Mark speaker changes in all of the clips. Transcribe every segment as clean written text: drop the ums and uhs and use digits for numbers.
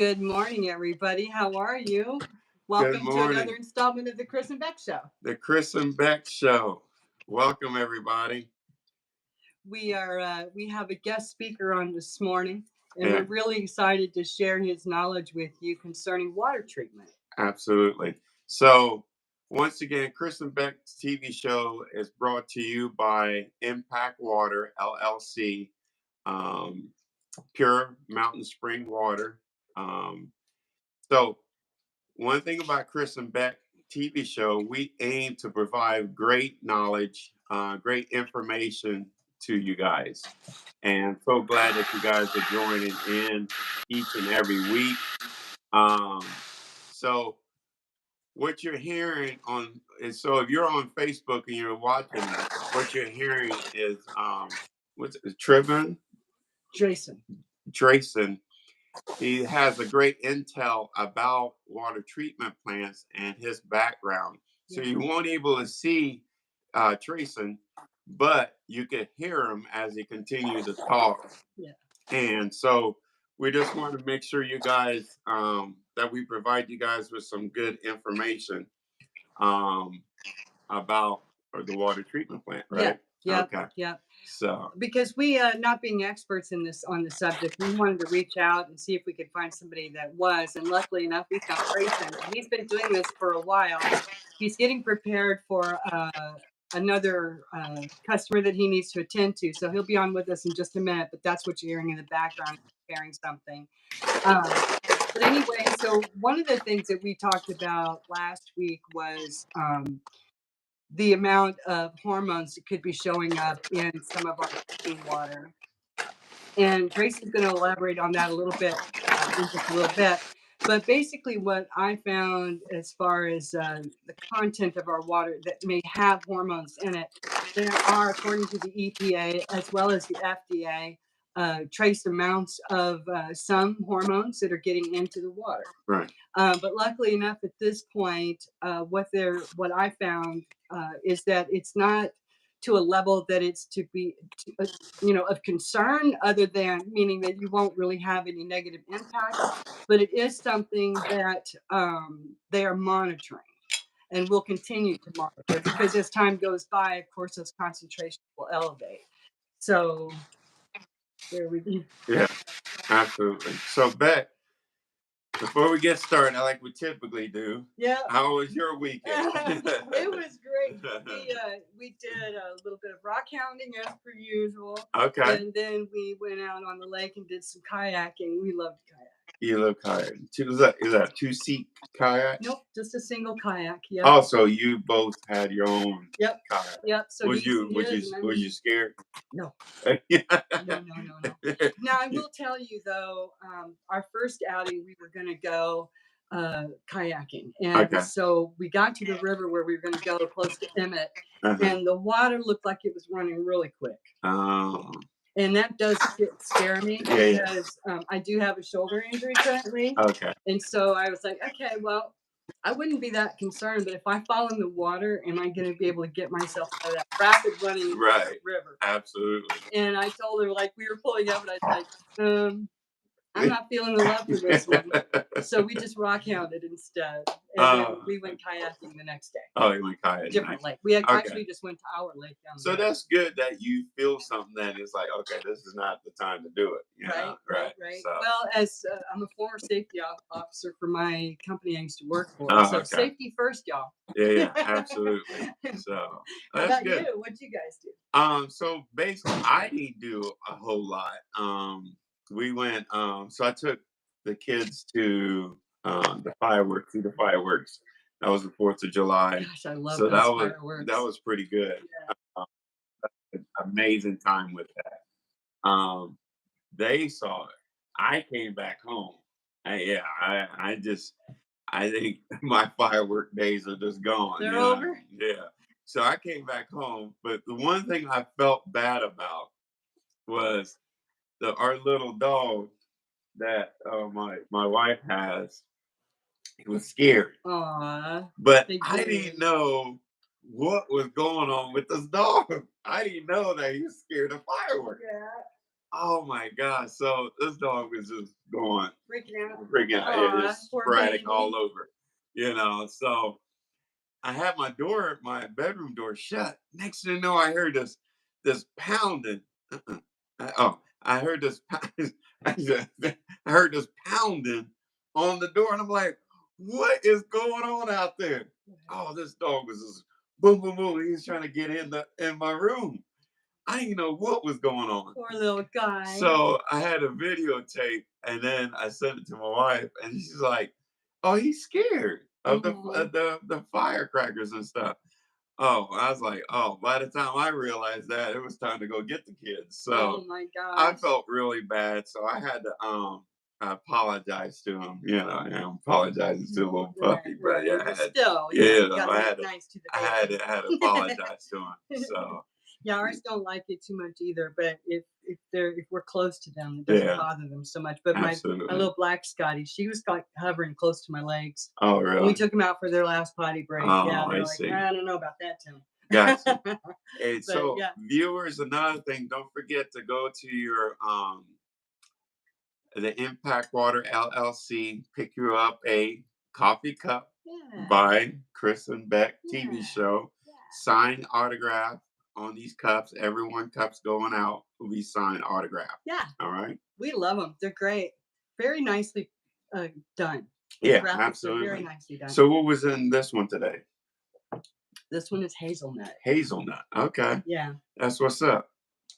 Speaker 1: Good morning, everybody. How are you? Welcome to another installment of the Chris and Bec Show.
Speaker 2: The Chris and Bec Show. Welcome, everybody.
Speaker 1: We have a guest speaker on this morning, and we're really excited to share his knowledge with you concerning water treatment.
Speaker 2: Absolutely. So, once again, Chris and Bec TV Show is brought to you by WATER LLC, pure mountain spring water. So, one thing about Chris and Bec TV Show, we aim to provide great knowledge, great information to you guys. And so glad that you guys are joining in each and every week. So what you're hearing on is, so if you're on Facebook and you're watching this, what you're hearing is what's it, Trevin? Drayson. He has a great intel about water treatment plants and his background. So you won't able to see Trayson, but you could hear him as he continues to talk.
Speaker 1: Yeah.
Speaker 2: And so we just want to make sure you guys that we provide you guys with some good information about the water treatment plant, right?
Speaker 1: Yeah.
Speaker 2: Okay.
Speaker 1: Yeah.
Speaker 2: So
Speaker 1: because we not being experts in this on the subject, we wanted to reach out and see if we could find somebody that was. And luckily enough, we found Grayson. He's been doing this for a while. He's getting prepared for another customer that he needs to attend to. So he'll be on with us in just a minute, but that's what you're hearing in the background, preparing something. But anyway, so one of the things that we talked about last week was the amount of hormones that could be showing up in some of our drinking water. And Tracy's going to elaborate on that a little bit in just a little bit. But basically what I found as far as the content of our water that may have hormones in it, there are, according to the EPA as well as the FDA, trace amounts of some hormones that are getting into the water.
Speaker 2: right.
Speaker 1: But luckily enough, at this point, what I found is that it's not to a level that it's to be, of concern, other than meaning that you won't really have any negative impact. But it is something that they are monitoring and will continue to monitor, because as time goes by, of course, those concentrations will elevate. So there we go.
Speaker 2: Yeah, absolutely. So Bec, before we get started, like we typically do, how was your weekend?
Speaker 1: It was great. We did a little bit of rock hounding as per usual.
Speaker 2: Okay.
Speaker 1: And then we went out on the lake and did some kayaking. We loved kayaking.
Speaker 2: You love kayaking. Is that a 2-seat kayak?
Speaker 1: Nope, just a single kayak. Yeah.
Speaker 2: Oh, so you both had your own kayak.
Speaker 1: Yep. So
Speaker 2: was you scared?
Speaker 1: No.
Speaker 2: No.
Speaker 1: Now I will tell you though, our first outing we were going to go kayaking, and so we got to the river where we were going to go close to Emmett, and the water looked like it was running really quick.
Speaker 2: Oh.
Speaker 1: And that does scare me because I do have a shoulder injury currently.
Speaker 2: Okay.
Speaker 1: And so I was like, okay, well, I wouldn't be that concerned, but if I fall in the water, am I going to be able to get myself out of that rapid running river?
Speaker 2: Absolutely.
Speaker 1: And I told her, like, we were pulling up, and I was like, I'm not feeling the love for this one. So we just rock hounded instead. And then we went kayaking the next day.
Speaker 2: Oh, you went kayaking.
Speaker 1: Different lake. We actually just went to our lake down there.
Speaker 2: So that's good that you feel something that is like, okay, this is not the time to do it.
Speaker 1: Right. So. Well, as I'm a former safety officer for my company I used to work for. So safety first, y'all.
Speaker 2: Yeah, absolutely. So that's
Speaker 1: How about
Speaker 2: good.
Speaker 1: You? What'd you guys do?
Speaker 2: So basically, I didn't do a whole lot. We went, so I took the kids to the fireworks. That was the 4th of July.
Speaker 1: Gosh, I love those fireworks.
Speaker 2: That was pretty good. Amazing time with that. They saw it. I came back home. I think my firework days are just gone.
Speaker 1: They're over?
Speaker 2: Yeah. So I came back home, but the one thing I felt bad about was our little dog that my wife has. He was scared.
Speaker 1: Aww.
Speaker 2: But I didn't know what was going on with this dog. I didn't know that he was scared of fireworks.
Speaker 1: Yeah.
Speaker 2: Oh my God. So this dog was just going freaking out. Yeah,
Speaker 1: Aw,
Speaker 2: just
Speaker 1: poor
Speaker 2: sporadic all
Speaker 1: baby.
Speaker 2: over. So I had my bedroom door shut. Next thing you know, I heard this pounding. Uh-uh. I heard this. I heard this pounding on the door, and I'm like, "What is going on out there?" Oh, this dog was just boom, boom, boom. He was trying to get in my room. I didn't know what was going on.
Speaker 1: Poor little guy.
Speaker 2: So I had a videotape, and then I sent it to my wife, and she's like, "Oh, he's scared of the firecrackers and stuff." Oh, I was like, "Oh." By the time I realized that, it was time to go get the kids.
Speaker 1: Oh
Speaker 2: So
Speaker 1: my
Speaker 2: I
Speaker 1: gosh.
Speaker 2: felt really bad. So I had to apologize to him. I'm apologizing to the little puppy, but yeah,
Speaker 1: But still,
Speaker 2: yeah,
Speaker 1: you gotta
Speaker 2: I
Speaker 1: make
Speaker 2: had to,
Speaker 1: nice to the
Speaker 2: I
Speaker 1: baby.
Speaker 2: had to apologize to him. So
Speaker 1: Yeah, ours don't like it too much either. But if we're close to them, it doesn't
Speaker 2: yeah,
Speaker 1: bother them so much. But my
Speaker 2: absolutely.
Speaker 1: little black Scotty, she was like hovering close to my legs.
Speaker 2: Oh,
Speaker 1: When we
Speaker 2: really?
Speaker 1: took them out for their last potty break. Yeah,
Speaker 2: Oh,
Speaker 1: they're
Speaker 2: I
Speaker 1: like,
Speaker 2: see.
Speaker 1: I don't know about that, Tim.
Speaker 2: Gotcha. Hey,
Speaker 1: But
Speaker 2: so
Speaker 1: yeah,
Speaker 2: viewers, another thing, don't forget to go to your the Impact Water LLC, pick you up a coffee cup
Speaker 1: yeah,
Speaker 2: by Chris and Bec TV
Speaker 1: yeah,
Speaker 2: Show.
Speaker 1: yeah.
Speaker 2: Signed autograph on these cups. Every one cup's going out will be signed autograph.
Speaker 1: Yeah,
Speaker 2: All right.
Speaker 1: we love them. They're great. Very nicely done. The
Speaker 2: Yeah,
Speaker 1: graphics are very
Speaker 2: absolutely.
Speaker 1: nicely done.
Speaker 2: So what was in this one today?
Speaker 1: This one is hazelnut.
Speaker 2: Hazelnut. Okay.
Speaker 1: Yeah.
Speaker 2: That's what's up.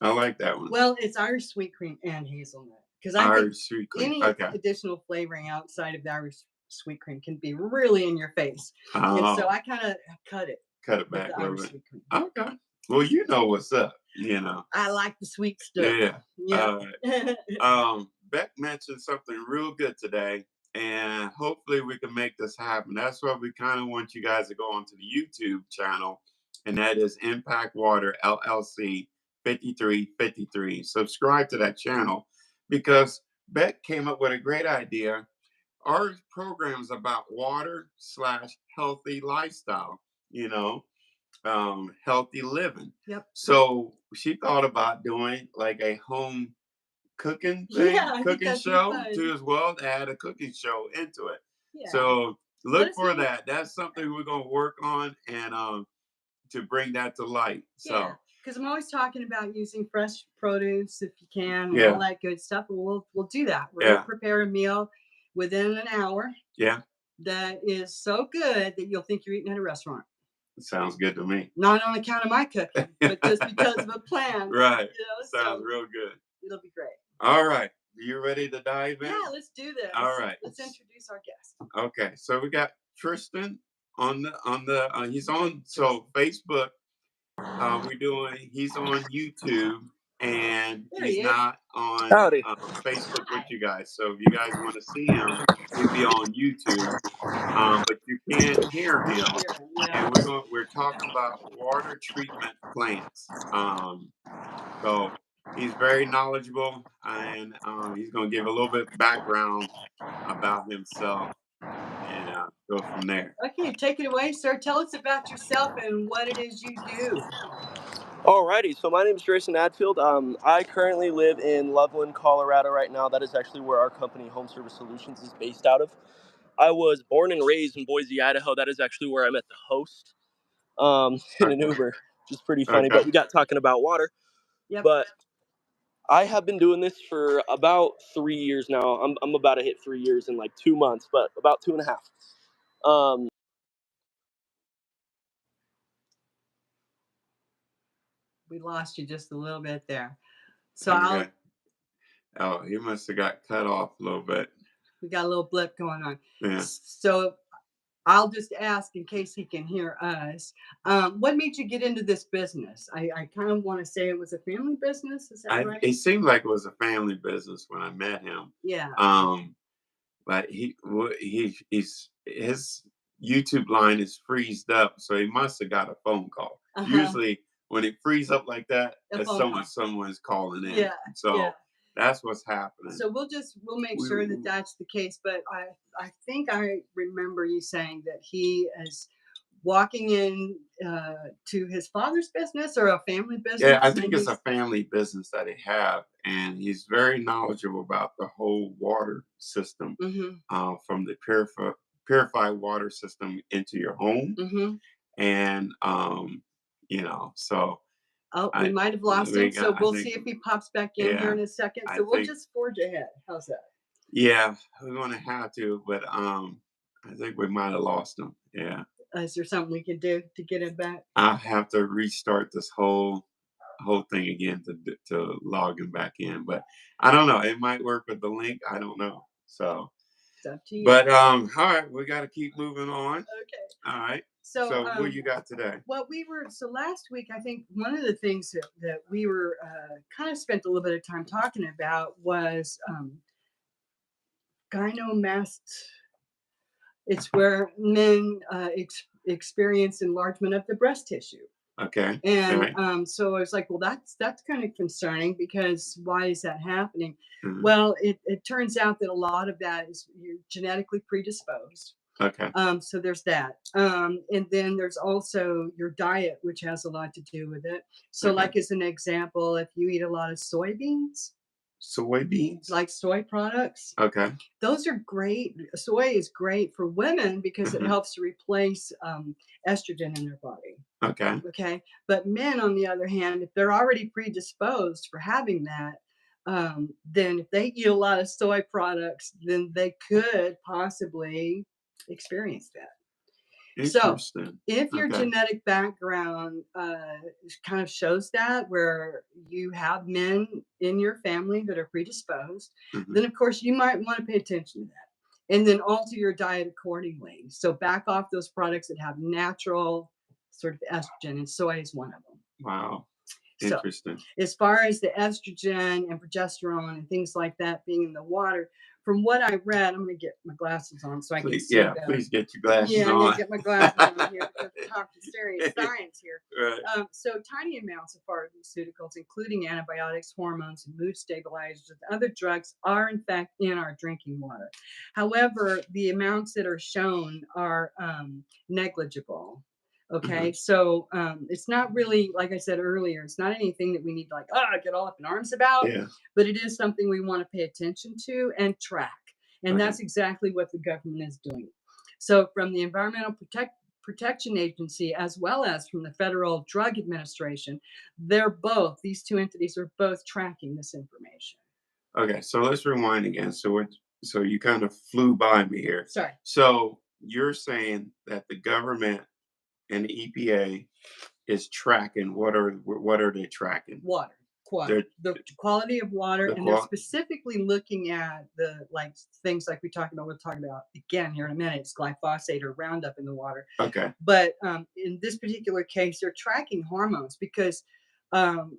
Speaker 2: I like that one.
Speaker 1: Well, it's Irish sweet cream and hazelnut because I think
Speaker 2: Irish sweet cream.
Speaker 1: any
Speaker 2: Okay.
Speaker 1: additional flavoring outside of the Irish sweet cream can be really in your face. And so
Speaker 2: Oh,
Speaker 1: I kind of cut it
Speaker 2: cut it
Speaker 1: with
Speaker 2: back
Speaker 1: the
Speaker 2: a little
Speaker 1: Irish
Speaker 2: bit.
Speaker 1: sweet cream.
Speaker 2: Okay. Well, you know what's up.
Speaker 1: I like the sweet stuff.
Speaker 2: Yeah.
Speaker 1: Yeah.
Speaker 2: Beck mentioned something real good today, and hopefully we can make this happen. That's why we kind of want you guys to go onto the YouTube channel, and that is Impact Water LLC 5353. Subscribe to that channel because Beck came up with a great idea. Our program is about water slash healthy lifestyle, you know, healthy living.
Speaker 1: Yep.
Speaker 2: So she thought about doing like a home cooking thing,
Speaker 1: Yeah, I think
Speaker 2: cooking
Speaker 1: that'd be
Speaker 2: show
Speaker 1: fun.
Speaker 2: too as well, to add a cooking show into it.
Speaker 1: Yeah.
Speaker 2: So
Speaker 1: Let
Speaker 2: look
Speaker 1: us
Speaker 2: for
Speaker 1: know.
Speaker 2: that. That's something we're gonna work on and to bring that to light.
Speaker 1: Yeah.
Speaker 2: So
Speaker 1: Because I'm always talking about using fresh produce if you can and all
Speaker 2: yeah,
Speaker 1: that good stuff. And we'll do that. We're
Speaker 2: yeah,
Speaker 1: gonna prepare a meal within an hour
Speaker 2: yeah.
Speaker 1: that is so good that you'll think you're eating at a restaurant.
Speaker 2: Sounds good to me.
Speaker 1: Not on account of my cooking, but just because of a plan.
Speaker 2: Right. Sounds
Speaker 1: So
Speaker 2: real good.
Speaker 1: it'll be great.
Speaker 2: All right. You ready to dive in?
Speaker 1: Yeah, let's do this.
Speaker 2: All right.
Speaker 1: Let's introduce our guest.
Speaker 2: Okay. So we got Tristan on the he's on Facebook. He's on YouTube and
Speaker 1: There
Speaker 2: he's
Speaker 1: he is.
Speaker 2: not on
Speaker 3: Howdy.
Speaker 2: Facebook with you guys. So if you guys want to see him, he'll be on YouTube. But you can hear him.
Speaker 1: Yeah.
Speaker 2: And we're talking about water treatment plants. So he's very knowledgeable and he's gonna give a little bit background about himself and go from there.
Speaker 1: Okay, take it away, sir. Tell us about yourself and what it is you do.
Speaker 3: Alrighty, so my name is Jason Adfield. I currently live in Loveland, Colorado right now. That is actually where our company, Home Service Solutions, is based out of. I was born and raised in Boise, Idaho. That is actually where I met the host in an
Speaker 2: Okay.
Speaker 3: Uber, which is pretty funny.
Speaker 2: Okay.
Speaker 3: But we got talking about water.
Speaker 1: Yep.
Speaker 3: But I have been doing this for about 3 years now. I'm about to hit 3 years in like 2 months, but about 2.5.
Speaker 1: We lost you just a little bit there. So
Speaker 2: Okay. Oh, he must have got cut off a little bit.
Speaker 1: we got a little blip going on.
Speaker 2: Yeah.
Speaker 1: So I'll just ask in case he can hear us. What made you get into this business? I kind of want to say it was a family business. Is that right?
Speaker 2: It seemed like it was a family business when I met him.
Speaker 1: Yeah.
Speaker 2: But he's his YouTube line is freezed up, so he must have got a phone call. Usually, when it frees up like that, that's someone's calling in.
Speaker 1: Yeah.
Speaker 2: So
Speaker 1: Yeah.
Speaker 2: that's what's happening.
Speaker 1: So we'll make sure that that's the case. But I think I remember you saying that he has walking in to his father's business or a family business.
Speaker 2: Yeah, I think it's a family business that they have, and he's very knowledgeable about the whole water system, from the purify water system into your home, and so
Speaker 1: Oh, we might have lost him, so we'll see if he pops back in here
Speaker 2: yeah,
Speaker 1: in a second.
Speaker 2: I
Speaker 1: So we'll
Speaker 2: think
Speaker 1: just forge ahead. How's that?
Speaker 2: yeah, we're gonna have to, but I think we might have lost him. Yeah,
Speaker 1: Is there something we can do to get him back?
Speaker 2: I have to restart this whole thing again to log him back in, but I don't know. It might work with the link. I don't know. So,
Speaker 1: It's up to you.
Speaker 2: but all right, we got to keep moving on.
Speaker 1: Okay.
Speaker 2: All right.
Speaker 1: So
Speaker 2: what you got today?
Speaker 1: Well, last week, I think one of the things that we were kind of spent a little bit of time talking about was gynomast. It's where men experience enlargement of the breast tissue.
Speaker 2: Okay.
Speaker 1: And so I was like, well, that's kind of concerning, because why is that happening? Well, it turns out that a lot of that is you're genetically predisposed.
Speaker 2: Okay.
Speaker 1: So there's that. And then there's also your diet, which has a lot to do with it. So like as an example, if you eat a lot of soybeans, like soy products, those are great. Soy is great for women because it helps to replace estrogen in their body. Okay. But men, on the other hand, if they're already predisposed for having that, then if they eat a lot of soy products, then they could possibly experience that. So if your genetic background kind of shows that, where you have men in your family that are predisposed, then of course you might want to pay attention to that, and then alter your diet accordingly. So back off those products that have natural sort of estrogen, and soy is one of them.
Speaker 2: Wow.
Speaker 1: So,
Speaker 2: Interesting.
Speaker 1: as far as the estrogen and progesterone and things like that being in the water, from what I read, I'm going to get my glasses on so I can see better.
Speaker 2: Please get your glasses on.
Speaker 1: I'm going to get my glasses on here because we're talking serious science here.
Speaker 2: Right.
Speaker 1: So tiny amounts of pharmaceuticals, including antibiotics, hormones, and mood stabilizers, and other drugs are in fact in our drinking water. However, the amounts that are shown are negligible. Okay, so it's not really, like I said earlier, it's not anything that we need to get all up in arms about, but it is something we want to pay attention to and track. And that's exactly what the government is doing. So from the Environmental Protection Agency, as well as from the Federal Drug Administration, these two entities are both tracking this information.
Speaker 2: Okay, so let's rewind again. So you kind of flew by me here.
Speaker 1: Sorry.
Speaker 2: So you're saying that the government and the EPA is tracking, what are they tracking?
Speaker 1: Water quality, the quality of water, and they're specifically looking at the things like we'll talk about again here in a minute. It's glyphosate or Roundup in the water.
Speaker 2: Okay.
Speaker 1: But in this particular case, they're tracking hormones because when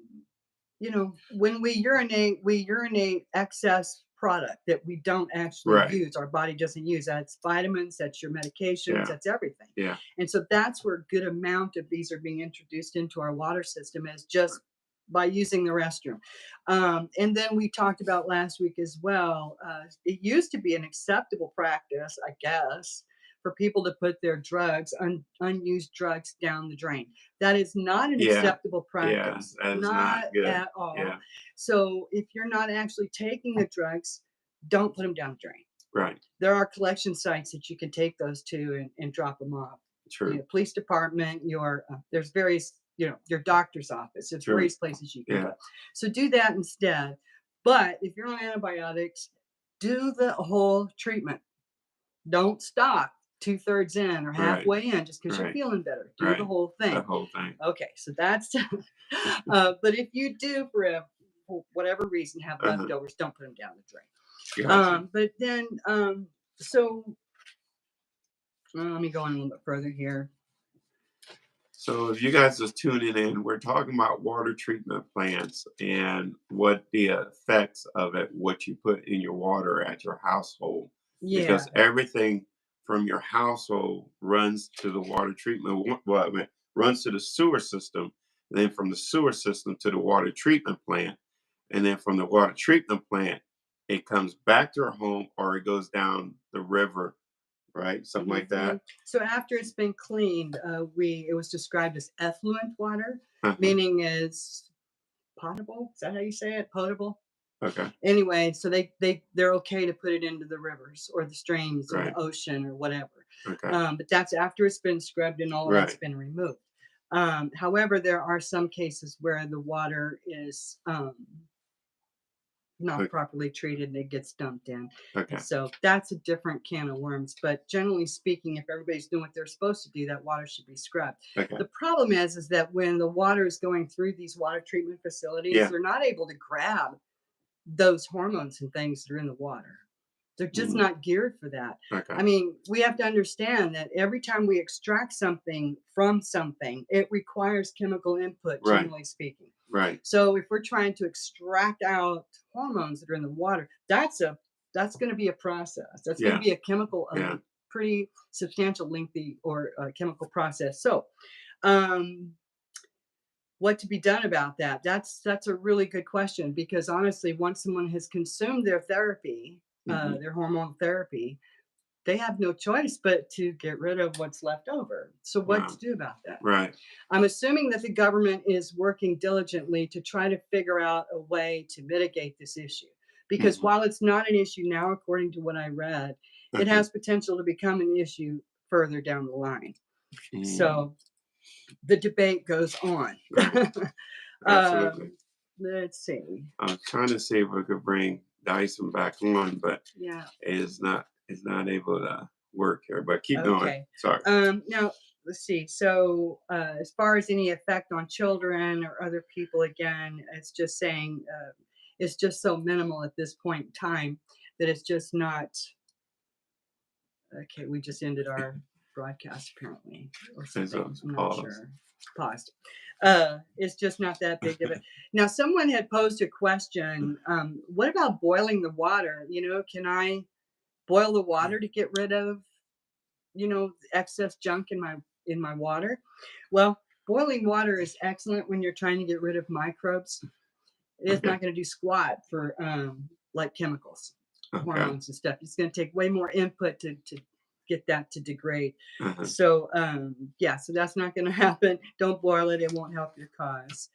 Speaker 1: we urinate excess product that we don't actually use, our body doesn't use. That's vitamins, that's your medications, that's everything.
Speaker 2: Yeah.
Speaker 1: And so that's where a good amount of these are being introduced into our water system, is just by using the restroom. And then we talked about last week as well, it used to be an acceptable practice, I guess, for people to put their drugs, unused drugs, down the drain. That is not an acceptable practice.
Speaker 2: Yeah, that is not good
Speaker 1: at all.
Speaker 2: Yeah.
Speaker 1: So if you're not actually taking the drugs, don't put them down the drain.
Speaker 2: Right.
Speaker 1: There are collection sites that you can take those to and drop them off.
Speaker 2: True.
Speaker 1: Police department, there's various, your doctor's office. There's various places you can go. So do that instead. But if you're on antibiotics, do the whole treatment. Don't stop 2/3 in or halfway in just because you're feeling better. Do the whole thing.
Speaker 2: The whole thing.
Speaker 1: Okay, so that's. But if you do, for whatever reason, have leftovers, don't put them down the drain.
Speaker 2: Gotcha.
Speaker 1: But then, let me go on a little bit further here.
Speaker 2: So if you guys are tuning in, we're talking about water treatment plants and what the effects of it, what you put in your water at your household. Yeah. Because everything from your household runs to the water treatment, runs to the sewer system, and then from the sewer system to the water treatment plant. And then from the water treatment plant, it comes back to our home, or it goes down the river right? Something like that.
Speaker 1: So after it's been cleaned, it was described as effluent water,
Speaker 2: Uh-huh.
Speaker 1: meaning is potable. Is that how you say it? Potable.
Speaker 2: Okay.
Speaker 1: Anyway, so they're okay to put it into the rivers or the streams or
Speaker 2: Right.
Speaker 1: the ocean or whatever.
Speaker 2: Okay.
Speaker 1: But that's after it's been scrubbed and all of that's
Speaker 2: Right.
Speaker 1: been removed. However, there are some cases where the water is not
Speaker 2: Okay.
Speaker 1: properly treated and it gets dumped in.
Speaker 2: Okay.
Speaker 1: And so that's a different can of worms. But generally speaking, if everybody's doing what they're supposed to do, that water should be scrubbed.
Speaker 2: Okay.
Speaker 1: The problem is that when the water is going through these water treatment facilities,
Speaker 2: Yeah.
Speaker 1: they're not able to grab those hormones and things that are in the water. They're just not geared for that.
Speaker 2: Okay.
Speaker 1: I mean, we have to understand that every time we extract something from something, it requires chemical input,
Speaker 2: Right.
Speaker 1: generally speaking.
Speaker 2: Right.
Speaker 1: So if we're trying to extract out hormones that are in the water, that's going to be a process. That's going
Speaker 2: Yeah.
Speaker 1: to be a chemical,
Speaker 2: Yeah.
Speaker 1: pretty substantial, lengthy or chemical process. So, what to be done about that? That's a really good question, because honestly, once someone has consumed their therapy,
Speaker 2: Mhm.
Speaker 1: their hormone therapy, they have no choice but to get rid of what's left over. So what
Speaker 2: Wow.
Speaker 1: to do about that?
Speaker 2: Right.
Speaker 1: I'm assuming that the government is working diligently to try to figure out a way to mitigate this issue. Because
Speaker 2: Mhm.
Speaker 1: while it's not an issue now, according to what I read, it
Speaker 2: Mhm.
Speaker 1: has potential to become an issue further down the line.
Speaker 2: Mm.
Speaker 1: So the debate goes on.
Speaker 2: Right. Absolutely.
Speaker 1: Let's see.
Speaker 2: I was trying to see if we could bring Dyson back on, but
Speaker 1: Yeah.
Speaker 2: it's not able to work here. But keep going.
Speaker 1: Okay.
Speaker 2: Sorry.
Speaker 1: Now let's see. So, as far as any effect on children or other people, again, it's just saying it's just so minimal at this point in time that it's just not. Okay, we just ended our broadcast apparently, or
Speaker 2: So
Speaker 1: something.
Speaker 2: it's
Speaker 1: I'm not
Speaker 2: paused.
Speaker 1: sure. Paused. It's just not that big of it. Now, someone had posed a question. What about boiling the water? Can I boil the water to get rid of excess junk in my water? Well, boiling water is excellent when you're trying to get rid of microbes. It's
Speaker 2: Okay.
Speaker 1: not going to do squat for like chemicals,
Speaker 2: Okay.
Speaker 1: hormones and stuff. It's going to take way more input to get that to degrade.
Speaker 2: Uh-huh.
Speaker 1: So so that's not going to happen. Don't boil it. It won't help your cause.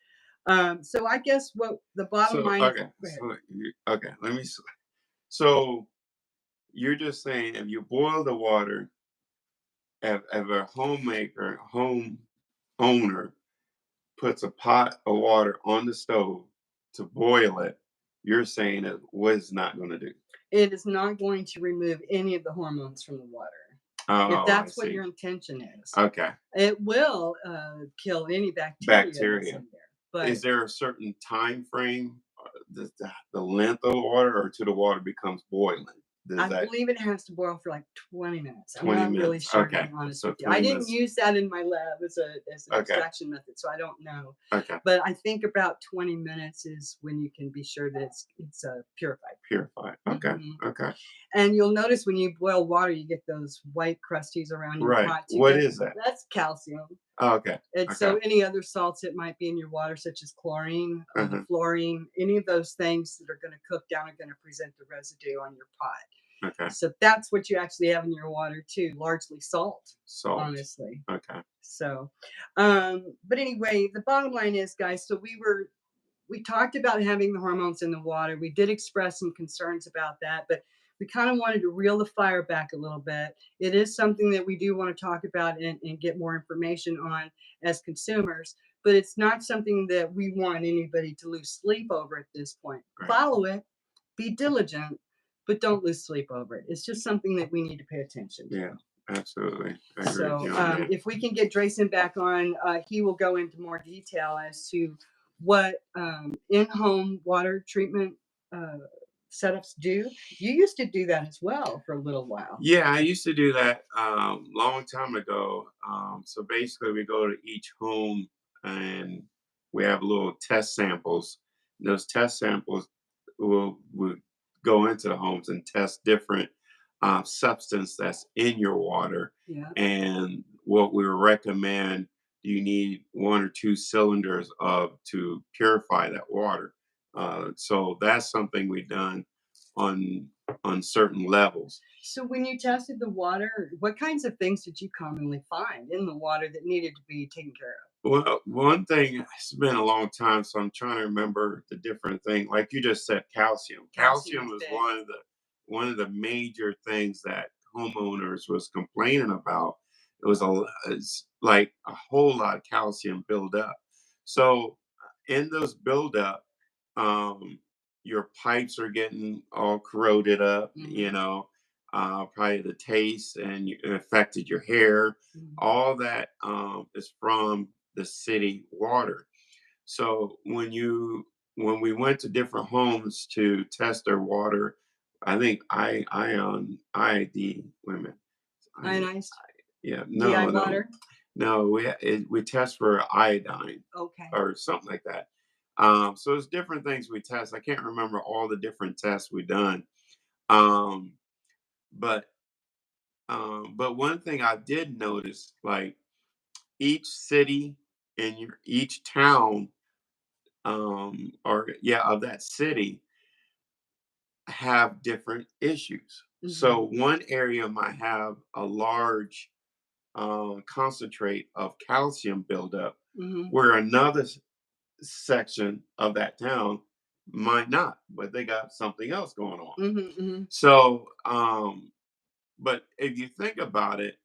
Speaker 1: So I guess what the bottom line.
Speaker 2: Okay. Okay. Let me. So you're just saying if you boil the water, if a home owner puts a pot of water on the stove to boil it, you're saying it was not going to do.
Speaker 1: It is not going to remove any of the hormones from the water.
Speaker 2: Oh,
Speaker 1: If
Speaker 2: I
Speaker 1: that's what
Speaker 2: see.
Speaker 1: your intention is.
Speaker 2: Okay.
Speaker 1: It will kill any bacteria that's
Speaker 2: Bacteria.
Speaker 1: in there. But
Speaker 2: Is there a certain time frame, the length of the water, or till the water becomes boiling? Does
Speaker 1: I
Speaker 2: that
Speaker 1: believe it has to boil for like 20 minutes. I'm
Speaker 2: 20
Speaker 1: not really
Speaker 2: minutes?
Speaker 1: sure, to
Speaker 2: Okay.
Speaker 1: be honest
Speaker 2: So
Speaker 1: with you. I
Speaker 2: 20
Speaker 1: didn't
Speaker 2: minutes.
Speaker 1: use that in my lab as an
Speaker 2: Okay.
Speaker 1: extraction method, so I don't know.
Speaker 2: Okay.
Speaker 1: But I think about 20 minutes is when you can be sure that it's purified.
Speaker 2: Purified. Okay.
Speaker 1: Mhm.
Speaker 2: Okay.
Speaker 1: And you'll notice when you boil water, you get those white crusties around your
Speaker 2: Right.
Speaker 1: pot.
Speaker 2: What is that?
Speaker 1: That's calcium.
Speaker 2: Oh, okay.
Speaker 1: And so any other salts that might be in your water, such as chlorine,
Speaker 2: Uh-huh.
Speaker 1: fluorine, any of those things that are going to cook down are going to present the residue on your pot.
Speaker 2: Okay.
Speaker 1: So that's what you actually have in your water too, largely salt.
Speaker 2: Salt.
Speaker 1: Honestly.
Speaker 2: Okay.
Speaker 1: So, but anyway, the bottom line is, guys, so we talked about having the hormones in the water. We did express some concerns about that, but we kind of wanted to reel the fire back a little bit. It is something that we do want to talk about and get more information on as consumers, but it's not something that we want anybody to lose sleep over at this point.
Speaker 2: Right.
Speaker 1: Follow it, be diligent, but don't lose sleep over it. It's just something that we need to pay attention to.
Speaker 2: Yeah, absolutely. I agree
Speaker 1: So
Speaker 2: with you on that.
Speaker 1: if we can get Drayson back on, he will go into more detail as to what in-home water treatment setups do. You used to do that as well for a little while.
Speaker 2: Yeah, I used to do that long time ago. So basically, we go to each home and we have little test samples. Those test samples will go into the homes and test different substance that's in your water.
Speaker 1: Yeah.
Speaker 2: And what we recommend, you need 1 or 2 cylinders of to purify that water. So that's something we've done on on certain levels.
Speaker 1: So when you tested the water, what kinds of things did you commonly find in the water that needed to be taken care of?
Speaker 2: Well, one thing, it's been a long time, so I'm trying to remember the different thing. Like you just said, calcium.
Speaker 1: Calcium
Speaker 2: Calcium
Speaker 1: is
Speaker 2: was
Speaker 1: big.
Speaker 2: one of the major things that homeowners was complaining about. It's like a whole lot of calcium build up. So in those buildup, um, your pipes are getting all corroded up. You
Speaker 1: Mhm.
Speaker 2: know, probably the taste, and it affected your hair.
Speaker 1: Mhm.
Speaker 2: All that is from the city water. So when we went to different homes to test their water, I think IID women. I
Speaker 1: Ionized
Speaker 2: Yeah,
Speaker 1: DI
Speaker 2: no,
Speaker 1: water?
Speaker 2: no. We test for iodine
Speaker 1: Okay.
Speaker 2: or something like that. So it's different things we test. I can't remember all the different tests we done. Um, but but one thing I did notice, like each city and each town, or yeah, of that city have different issues.
Speaker 1: Mhm.
Speaker 2: So one area might have a large concentrate of calcium buildup,
Speaker 1: Mhm.
Speaker 2: where another section of that town might not, but they got something else going on.
Speaker 1: Mhm. Mhm.
Speaker 2: So, but if you think about it,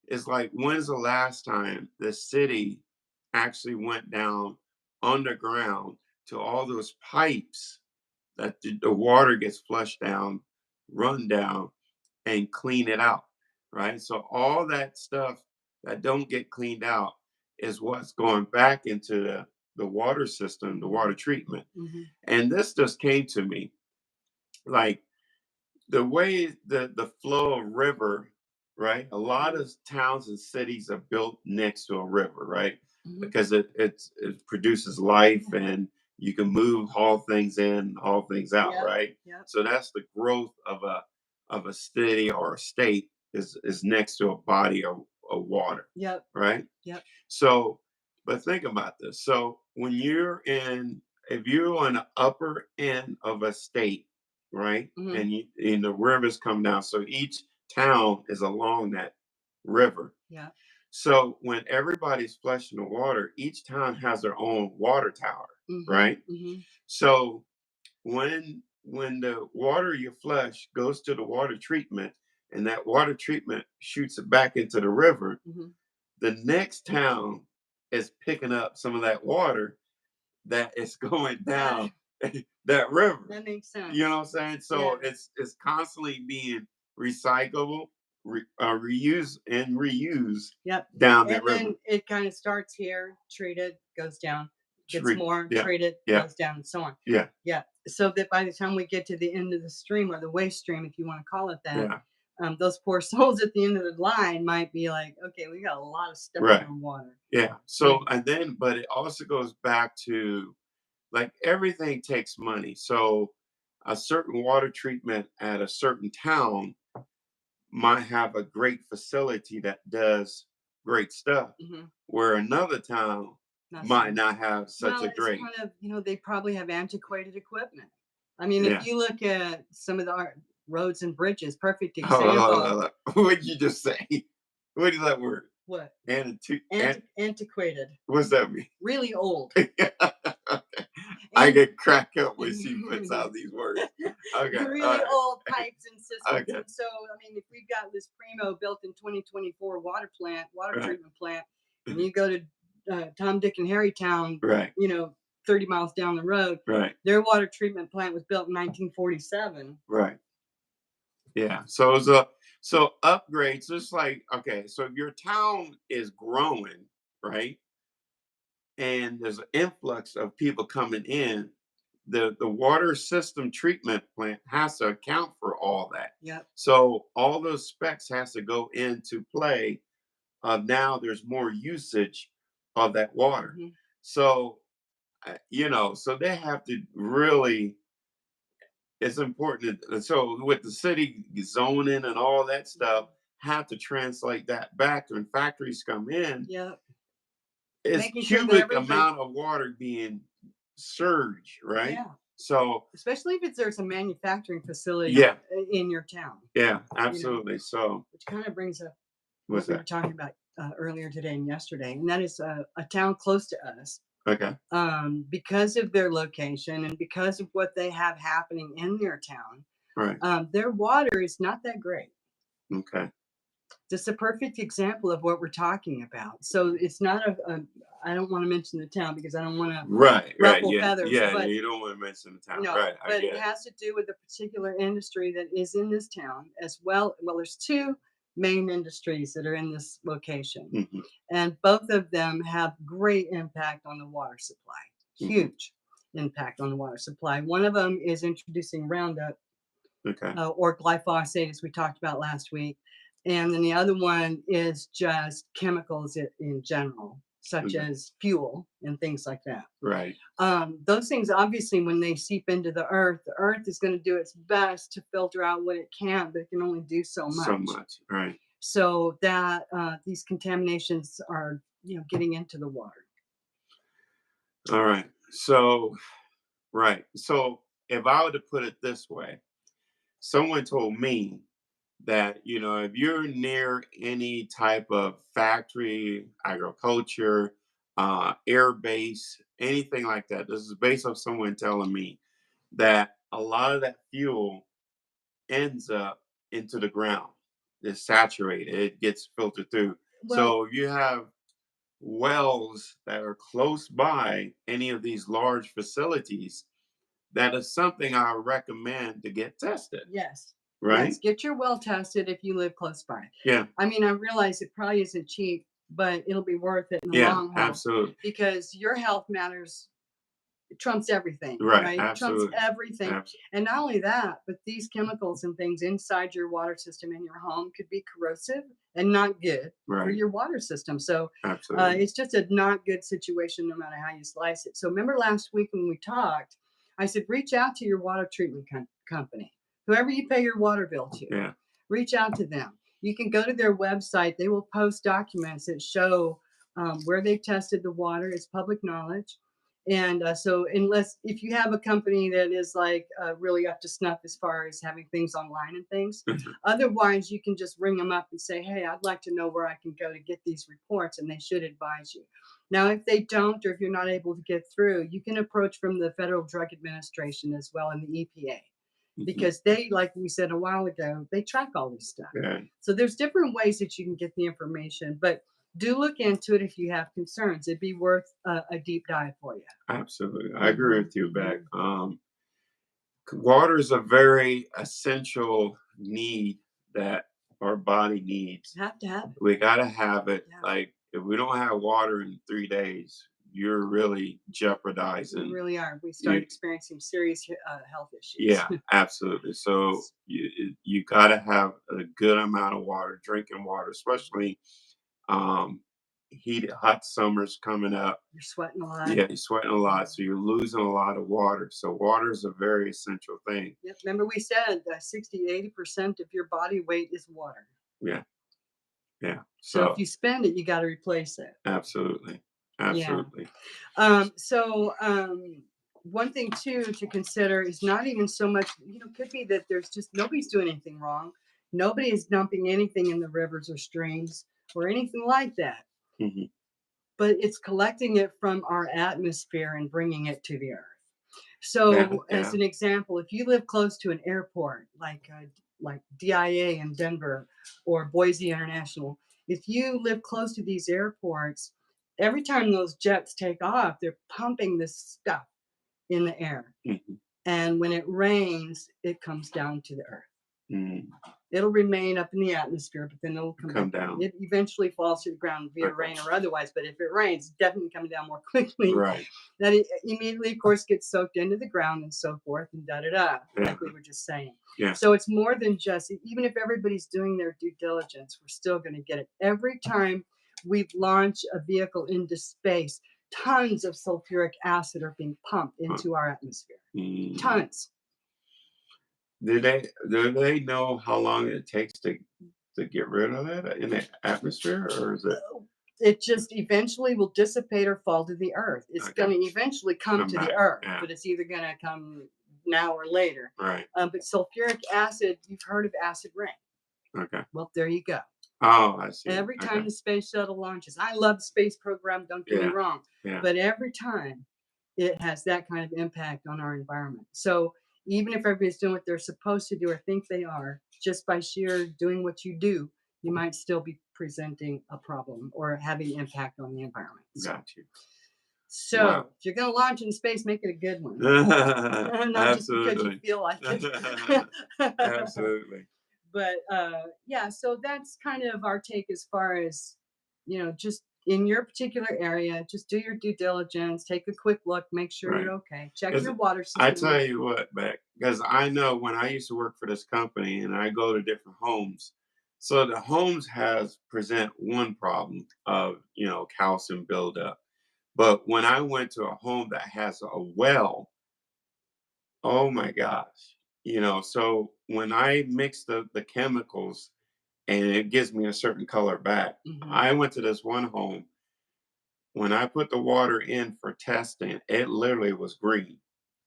Speaker 2: it's like, when's the last time the city actually went down underground to all those pipes that the water gets flushed down, run down, and clean it out, right? So all that stuff that don't get cleaned out is what's going back into the water system, the water treatment.
Speaker 1: Mhm.
Speaker 2: And this just came to me, like the way the flow of river, right? A lot of towns and cities are built next to a river, right?
Speaker 1: Mhm.
Speaker 2: Because it produces life, and you can move, haul things in, haul things out,
Speaker 1: Yep.
Speaker 2: right?
Speaker 1: Yep.
Speaker 2: So that's the growth of a city or a state, is next to a body of water,
Speaker 1: Yep.
Speaker 2: right?
Speaker 1: Yep.
Speaker 2: So, but think about this. So when if you're on the upper end of a state, right,
Speaker 1: Mhm.
Speaker 2: and the rivers come down, so each town is along that river.
Speaker 1: Yeah.
Speaker 2: So when everybody's flushing the water, each town has their own water tower,
Speaker 1: Mhm.
Speaker 2: right?
Speaker 1: Mhm.
Speaker 2: So when the water you flush goes to the water treatment, and that water treatment shoots it back into the river,
Speaker 1: Mhm.
Speaker 2: the next town is picking up some of that water that is going
Speaker 1: That
Speaker 2: down that river.
Speaker 1: that makes
Speaker 2: You know
Speaker 1: sense.
Speaker 2: what I'm saying?
Speaker 1: Yeah.
Speaker 2: So it's constantly being recyclable, reused, and reused
Speaker 1: Yep.
Speaker 2: down that
Speaker 1: And
Speaker 2: river.
Speaker 1: then it kind of starts here, treated, goes down, gets
Speaker 2: Treat,
Speaker 1: more,
Speaker 2: yeah,
Speaker 1: treated,
Speaker 2: yeah,
Speaker 1: goes down, and so on.
Speaker 2: yeah,
Speaker 1: Yeah. So that by the time we get to the end of the stream, or the waste stream, if you want to call it that,
Speaker 2: yeah.
Speaker 1: those poor souls at the end of the line might be like, okay, we got a lot of stuff in
Speaker 2: Right.
Speaker 1: our water.
Speaker 2: Yeah.
Speaker 1: Yeah.
Speaker 2: So and then, but it also goes back to, like, everything takes money. So a certain water treatment at a certain town might have a great facility that does great stuff,
Speaker 1: Hmm.
Speaker 2: where another town
Speaker 1: Not so
Speaker 2: might
Speaker 1: much.
Speaker 2: not have such
Speaker 1: Well,
Speaker 2: a
Speaker 1: it's
Speaker 2: great.
Speaker 1: kind of, they probably have antiquated equipment. I mean, if
Speaker 2: Yeah.
Speaker 1: you look at some of the roads and bridges, perfect
Speaker 2: Hold on, hold on,
Speaker 1: example.
Speaker 2: hold on. What did you just say? What is that word?
Speaker 1: What? Antiquated,
Speaker 2: What's that mean?
Speaker 1: really old.
Speaker 2: I
Speaker 1: And
Speaker 2: get crack up when she puts out these words. Okay, all
Speaker 1: really
Speaker 2: right.
Speaker 1: old pipes and systems.
Speaker 2: Okay,
Speaker 1: And so, I mean, if we've got this Primo built in 2024 water
Speaker 2: right,
Speaker 1: treatment plant, and you go to Tom, Dick, and Harry Town,
Speaker 2: right,
Speaker 1: 30 miles down the road,
Speaker 2: right,
Speaker 1: their water treatment plant was built in 1947.
Speaker 2: right. Yeah. So upgrades. Just like, okay, so if your town is growing, right, and there's an influx of people coming in, the water system treatment plant has to account for all that.
Speaker 1: Yep.
Speaker 2: So all those specs has to go into play. Now there's more usage of that water.
Speaker 1: Hmm.
Speaker 2: So so they have to really. It's important. So with the city zoning and all that stuff, have to translate that back when factories come in.
Speaker 1: Yep.
Speaker 2: It's
Speaker 1: Making sure that
Speaker 2: cubic
Speaker 1: everything.
Speaker 2: amount of water being surged, right?
Speaker 1: Yeah.
Speaker 2: So
Speaker 1: especially if there's a manufacturing facility
Speaker 2: yeah,
Speaker 1: in your town,
Speaker 2: yeah, absolutely. So
Speaker 1: which kind of brings up
Speaker 2: what's
Speaker 1: what we were
Speaker 2: that?
Speaker 1: talking about earlier today and yesterday, and that is a town close to us.
Speaker 2: Okay.
Speaker 1: Because of their location and because of what they have happening in their town,
Speaker 2: Right.
Speaker 1: their water is not that great.
Speaker 2: Okay.
Speaker 1: Just a perfect example of what we're talking about. So it's not I don't want to mention the town because I don't want to
Speaker 2: Right.
Speaker 1: ruffle
Speaker 2: Yeah.
Speaker 1: feathers,
Speaker 2: Yeah.
Speaker 1: but
Speaker 2: You don't want to mention the town.
Speaker 1: no,
Speaker 2: Right. I
Speaker 1: but
Speaker 2: get
Speaker 1: it
Speaker 2: it.
Speaker 1: has to do with the particular industry that is in this town as well. Well, there's two main industries that are in this location,
Speaker 2: Hmm.
Speaker 1: and both of them have great impact on the water supply.
Speaker 2: Hmm.
Speaker 1: Huge impact on the water supply. One of them is introducing Roundup
Speaker 2: Okay.
Speaker 1: or glyphosate, as we talked about last week. And then the other one is just chemicals in general, such
Speaker 2: Okay.
Speaker 1: as fuel and things like that.
Speaker 2: Right.
Speaker 1: Those things, obviously, when they seep into the earth is going to do its best to filter out what it can, but it can only do so much.
Speaker 2: So much. Right.
Speaker 1: So that these contaminations are, getting into the water.
Speaker 2: All right. So, right. So, if I were to put it this way, someone told me that, if you're near any type of factory, agriculture, air base, anything like that, this is based on someone telling me that a lot of that fuel ends up into the ground. It's saturated, it gets filtered through.
Speaker 1: Well,
Speaker 2: So, if you have wells that are close by any of these large facilities, that is something I recommend to get tested,
Speaker 1: yes.
Speaker 2: right?
Speaker 1: Yes, get your well tested if you live close by.
Speaker 2: Yeah,
Speaker 1: I mean, I realize it probably isn't cheap, but it'll be worth it in the
Speaker 2: yeah,
Speaker 1: long haul
Speaker 2: absolutely.
Speaker 1: because your health matters. It trumps everything,
Speaker 2: Right,
Speaker 1: right? Trumps
Speaker 2: absolutely.
Speaker 1: everything. And not only that, but these chemicals and things inside your water system in your home could be corrosive and not good for
Speaker 2: Right,
Speaker 1: your water system. So
Speaker 2: absolutely.
Speaker 1: it's just a not good situation no matter how you slice it. So remember last week when we talked, I said, reach out to your water treatment company, whoever you pay your water bill to,
Speaker 2: Yeah,
Speaker 1: reach out to them. You can go to their website. They will post documents that show where they've tested the water. It's public knowledge. And so if you have a company that is like really up to snuff as far as having things online and things, otherwise you can just ring them up and say, hey, I'd like to know where I can go to get these reports, and they should advise you. Now, if they don't, or if you're not able to get through, you can approach from the Federal Drug Administration as well and the EPA, because they, like we said a while ago, they track all this stuff.
Speaker 2: yeah,
Speaker 1: So there's different ways that you can get the information, but do look into it if you have concerns. It'd be worth a deep dive for you.
Speaker 2: absolutely. I agree with you, Beck. Water is a very essential need that our body needs.
Speaker 1: You have to have it.
Speaker 2: We got to have it.
Speaker 1: Yeah.
Speaker 2: Like, if we don't have water in 3 days, you're really
Speaker 1: We
Speaker 2: jeopardizing.
Speaker 1: really are. We start
Speaker 2: You,
Speaker 1: experiencing serious health issues.
Speaker 2: yeah, absolutely. So you got to have a good amount of water, drinking water, especially um, hot summers coming up.
Speaker 1: You're sweating a lot.
Speaker 2: Yeah, you're sweating a lot, so you're losing a lot of water. So water is a very essential thing.
Speaker 1: Yep. Remember we said 60 to 80% of your body weight is water.
Speaker 2: Yeah, yeah.
Speaker 1: So if
Speaker 2: So
Speaker 1: you spend it, you got to replace it.
Speaker 2: absolutely,
Speaker 1: Yeah.
Speaker 2: absolutely.
Speaker 1: One thing too to consider is not even so much, could be that there's just nobody's doing anything wrong. Nobody is dumping anything in the rivers or streams or anything like that.
Speaker 2: Hmm.
Speaker 1: But it's collecting it from our atmosphere and bringing it to the earth.
Speaker 2: Yeah,
Speaker 1: So, as
Speaker 2: yeah.
Speaker 1: an example, if you live close to an airport like DIA in Denver or Boise International, if you live close to these airports, every time those jets take off, they're pumping this stuff in the air.
Speaker 2: Hmm.
Speaker 1: And when it rains, it comes down to the earth.
Speaker 2: Mm.
Speaker 1: It'll remain up in the atmosphere, but then it'll come
Speaker 2: down.
Speaker 1: It eventually falls to the ground via rain or otherwise. But if it rains, it's definitely coming down more quickly.
Speaker 2: Right.
Speaker 1: That it immediately, of course, gets soaked into the ground and so forth and da-da-da, like we were just saying.
Speaker 2: Yeah.
Speaker 1: So it's more than just, even if everybody's doing their due diligence, we're still going to get it. Every time we launch a vehicle into space, tons of sulfuric acid are being pumped into our atmosphere. Tons.
Speaker 2: Do they know how long it takes to get rid of that in the atmosphere, or is it?
Speaker 1: it just eventually will dissipate or fall to the earth. It's
Speaker 2: Okay.
Speaker 1: going to eventually come to
Speaker 2: back.
Speaker 1: the earth,
Speaker 2: Yeah.
Speaker 1: but it's either going to come now or later.
Speaker 2: Right.
Speaker 1: But sulfuric acid, you've heard of acid rain.
Speaker 2: Okay.
Speaker 1: Well, there you go.
Speaker 2: Oh, I see.
Speaker 1: Every time
Speaker 2: Okay.
Speaker 1: the space shuttle launches, I love the space program, don't get me
Speaker 2: Yeah.
Speaker 1: wrong,
Speaker 2: Yeah.
Speaker 1: but every time it has that kind of impact on our environment. So even if everybody's doing what they're supposed to do or think they are, just by sheer doing what you do, you might still be presenting a problem or having impact on the environment.
Speaker 2: Got you.
Speaker 1: So
Speaker 2: Wow.
Speaker 1: if you're going to launch in space, make it a good one. Not just because you feel like it.
Speaker 2: Absolutely.
Speaker 1: But yeah, so that's kind of our take as far as, just in your particular area, just do your due diligence, take a quick look, make sure
Speaker 2: Right.
Speaker 1: you're okay. Check
Speaker 2: 'Cause
Speaker 1: your water system.
Speaker 2: I tell you what, Beck, because I know when I used to work for this company and I go to different homes, so the homes present one problem of, calcium buildup. But when I went to a home that has a well, oh my gosh, so when I mix the chemicals and it gives me a certain color back, I went to this one home. When I put the water in for testing, it literally was green.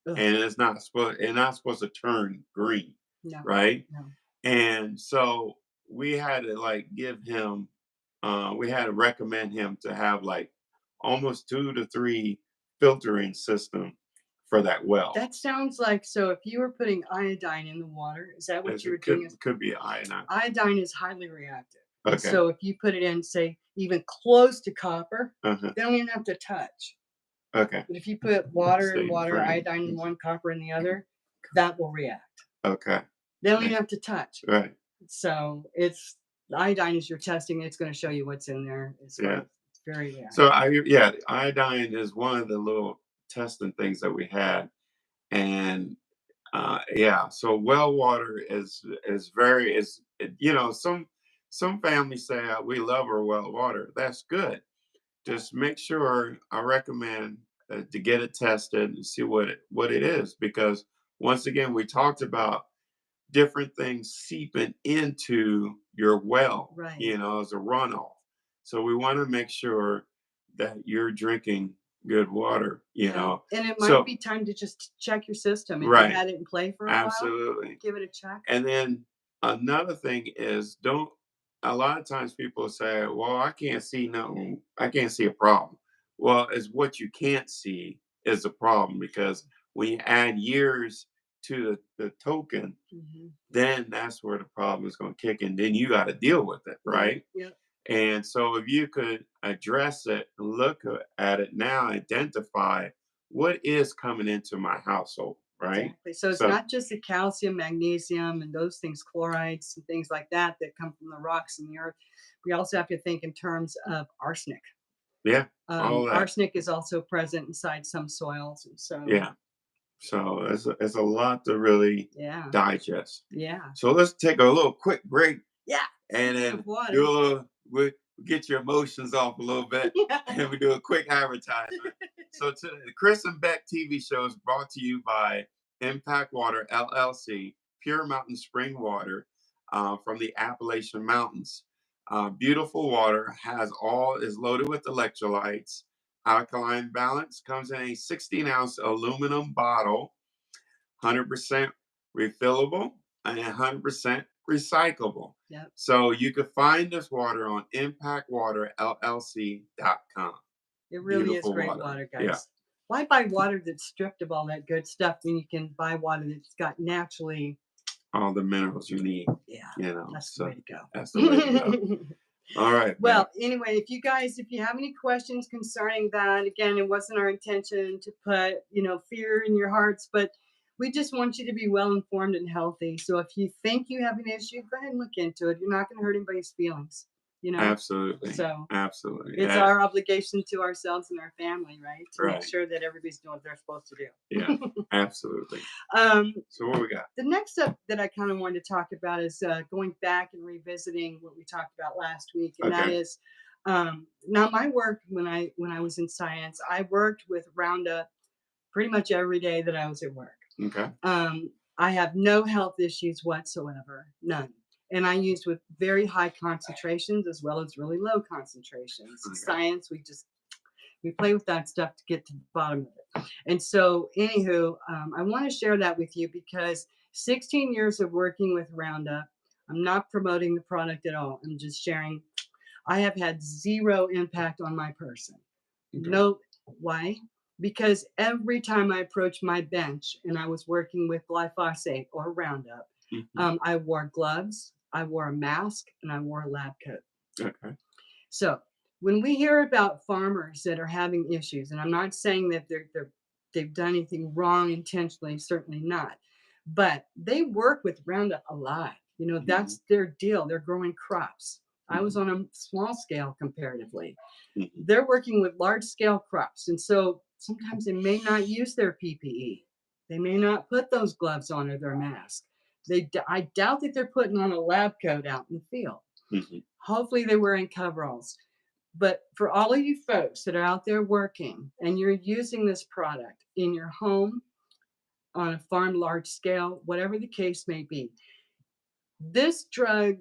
Speaker 1: Ugh.
Speaker 2: And it's not supposed to turn green,
Speaker 1: No,
Speaker 2: right?
Speaker 1: no.
Speaker 2: And so we had to we had to recommend him to have like almost 2 to 3 filtering system for that well.
Speaker 1: That sounds like, so if you were putting iodine in the water, is that what
Speaker 2: As
Speaker 1: you were
Speaker 2: it
Speaker 1: doing?
Speaker 2: could be iodine.
Speaker 1: Iodine is highly reactive. And
Speaker 2: Okay.
Speaker 1: so if you put it in, say, even close to copper,
Speaker 2: Uh-huh.
Speaker 1: they don't even have to touch.
Speaker 2: Okay.
Speaker 1: But if you put water
Speaker 2: Stay
Speaker 1: in water,
Speaker 2: frame.
Speaker 1: iodine in one, copper in the other, that will react.
Speaker 2: Okay.
Speaker 1: They don't even have to touch.
Speaker 2: Right.
Speaker 1: So it's iodine is your testing. It's going to show you what's in there. It's very reactive.
Speaker 2: So iodine is one of the little testing things that we had, and so well water is some families say we love our well water. That's good. Just make sure I recommend to get it tested and see what it is, because once again we talked about different things seeping into your well,
Speaker 1: Right.
Speaker 2: as a runoff. So we want to make sure that you're drinking good water,
Speaker 1: And it might be time to just check your system. If you had it in play for a
Speaker 2: Absolutely.
Speaker 1: while, give it a check.
Speaker 2: And then another thing is, a lot of times people say, well, I can't see nothing. I can't see a problem. Well, it's what you can't see is a problem, because when you add years to the token, then that's where the problem is going to kick in. Then you got to deal with it, right?
Speaker 1: Yeah.
Speaker 2: And so if you could address it, look at it now, identify what is coming into my household, right?
Speaker 1: Exactly. So it's not just the calcium, magnesium, and those things, chlorides and things like that come from the rocks in the earth. We also have to think in terms of arsenic.
Speaker 2: Yeah. All that.
Speaker 1: Arsenic is also present inside some soils. And so
Speaker 2: so it's a lot to really digest.
Speaker 1: Yeah.
Speaker 2: So let's take a little quick break.
Speaker 1: Yeah.
Speaker 2: And then we get your emotions off a little bit, and we do a quick advertisement. So the Chris and Bec TV Show is brought to you by Impact Water LLC, pure mountain spring water from the Appalachian Mountains. Beautiful water, is loaded with electrolytes. Alkaline balance, comes in a 16-ounce aluminum bottle, 100% refillable and 100% recyclable.
Speaker 1: Yep.
Speaker 2: So you can find this water on impactwaterllc.com.
Speaker 1: It really is great water, guys.
Speaker 2: Yeah.
Speaker 1: Why buy water that's stripped of all that good stuff when you can buy water that's got naturally
Speaker 2: all the minerals you need?
Speaker 1: Yeah. That's the way to go.
Speaker 2: That's the way to go. All right.
Speaker 1: Well, anyway, if you have any questions concerning that, again, it wasn't our intention to put, fear in your hearts, but we just want you to be well informed and healthy. So if you think you have an issue, go ahead and look into it. You're not going to hurt anybody's feelings,
Speaker 2: Absolutely.
Speaker 1: So
Speaker 2: absolutely.
Speaker 1: It's our obligation to ourselves and our family, right? To
Speaker 2: Right.
Speaker 1: make sure that everybody's doing what they're supposed to do.
Speaker 2: Yeah, absolutely. So what we got?
Speaker 1: The next up that I kind of wanted to talk about is going back and revisiting what we talked about last week, and that is now my work when I was in science, I worked with Roundup pretty much every day that I was at work.
Speaker 2: Okay.
Speaker 1: I have no health issues whatsoever, none. and I used with very high concentrations as well as really low concentrations.
Speaker 2: Okay.
Speaker 1: Science, we play with that stuff to get to the bottom of it. And so, anywho, I want to share that with you because 16 years of working with Roundup, I'm not promoting the product at all. I'm just sharing. I have had zero impact on my person.
Speaker 2: Okay.
Speaker 1: No, why? Because every time I approached my bench and I was working with glyphosate or Roundup, I wore gloves, I wore a mask, and I wore a lab coat.
Speaker 2: Okay.
Speaker 1: So when we hear about farmers that are having issues, and I'm not saying that they've done anything wrong intentionally, certainly not, but they work with Roundup a lot. You know, that's their deal. They're growing crops. I was on a small scale comparatively. They're working with large scale crops. And so sometimes they may not use their PPE. They may not put those gloves on or their mask. I doubt that they're putting on a lab coat out in the field. Hopefully they're wearing coveralls. But for all of you folks that are out there working and you're using this product in your home, on a farm, large scale, whatever the case may be, this drug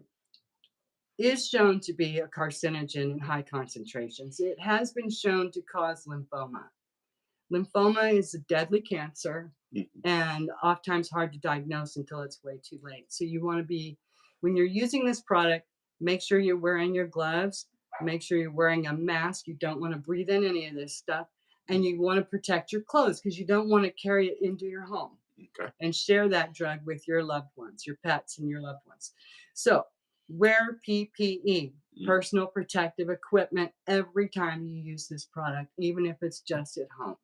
Speaker 1: is shown to be a carcinogen in high concentrations. It has been shown to cause lymphoma. Lymphoma is a deadly cancer and oftentimes hard to diagnose until it's way too late. So you want to be, when you're using this product, make sure you're wearing your gloves, make sure you're wearing a mask. You don't want to breathe in any of this stuff. And you want to protect your clothes because you don't want to carry it into your home and share that drug with your loved ones, your pets and your loved ones. So wear PPE, personal protective equipment, every time you use this product, even if it's just at home.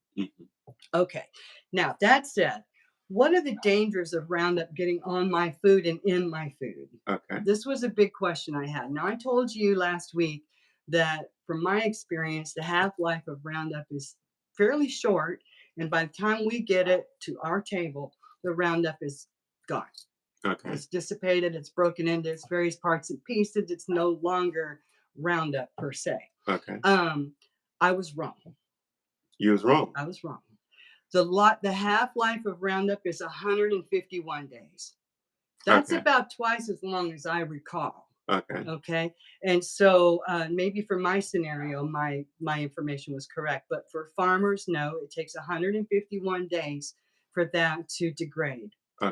Speaker 1: Okay. Now, that said, what are the dangers of Roundup getting on my food and in my food?
Speaker 2: Okay.
Speaker 1: This was a big question I had. Now, I told you last week that from my experience, the half-life of Roundup is fairly short. And by the time we get it to our table, the Roundup is gone.
Speaker 2: Okay.
Speaker 1: It's dissipated. It's broken into its various parts and pieces. It's no longer Roundup per se.
Speaker 2: Okay.
Speaker 1: I was wrong.
Speaker 2: You was wrong.
Speaker 1: I was wrong. The half-life of Roundup is 151 days. That's about twice as long as I recall. Okay. And so maybe for my scenario, my information was correct. But for farmers, no, it takes 151 days for that to degrade.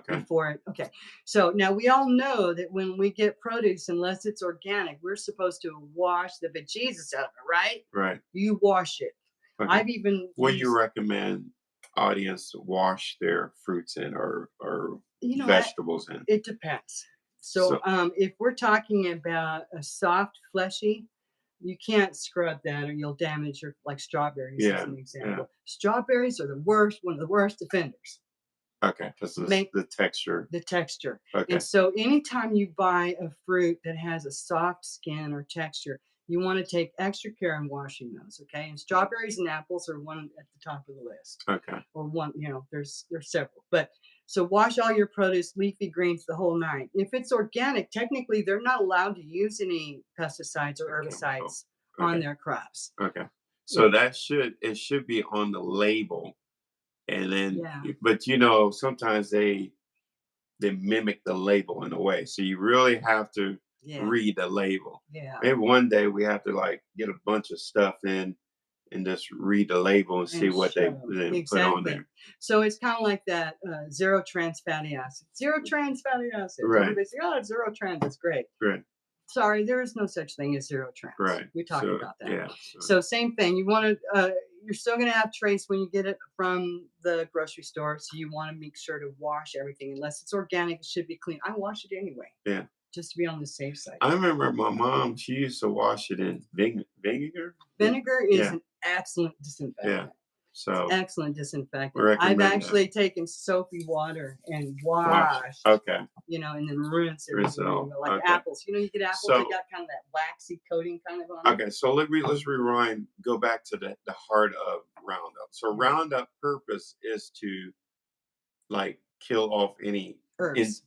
Speaker 1: Before it. Okay. So now we all know that when we get produce, unless it's organic, we're supposed to wash the bejesus out of it, right?
Speaker 2: Right.
Speaker 1: You wash it. I've even.
Speaker 2: What do you recommend audience wash their fruits in or vegetables in?
Speaker 1: It depends. So if we're talking about a soft, fleshy, you can't scrub that or you'll damage your, like strawberries as an example. Strawberries are one of the worst offenders.
Speaker 2: Okay, because the texture.
Speaker 1: The texture.
Speaker 2: Okay.
Speaker 1: And so anytime you buy a fruit that has a soft skin or texture, you want to take extra care in washing those, okay? And strawberries and apples are one at the top of the list.
Speaker 2: Okay.
Speaker 1: Or one, there's several. But so wash all your produce, leafy greens, the whole nine. If it's organic, technically they're not allowed to use any pesticides or herbicides on their crops.
Speaker 2: Okay. So it should be on the label. And then, but sometimes they mimic the label in a way. So you really have to read the label.
Speaker 1: Yeah.
Speaker 2: Maybe one day we have to get a bunch of stuff in and just read the label and see what they put on there.
Speaker 1: So it's kind of like that zero trans fatty acid. Zero trans fatty acid.
Speaker 2: Right.
Speaker 1: Everybody say, oh, zero trans is great.
Speaker 2: Right.
Speaker 1: Sorry, there is no such thing as zero trans.
Speaker 2: Right.
Speaker 1: We talked about that.
Speaker 2: Yeah.
Speaker 1: So same thing. You want to, you're still going to have trace when you get it from the grocery store. So you want to make sure to wash everything. Unless it's organic, it should be clean. I wash it anyway.
Speaker 2: Yeah.
Speaker 1: Just to be on the safe side.
Speaker 2: I remember my mom, she used to wash it in vinegar.
Speaker 1: Vinegar is an excellent disinfectant.
Speaker 2: Yeah. So
Speaker 1: excellent disinfectant. I've actually taken soapy water and washed.
Speaker 2: Okay.
Speaker 1: And then rinse it
Speaker 2: off.
Speaker 1: Like apples. You get apples, they got kind of that waxy coating kind of on.
Speaker 2: Okay, so let's rewind, go back to the heart of Roundup. So Roundup purpose is to kill off any
Speaker 1: herbs.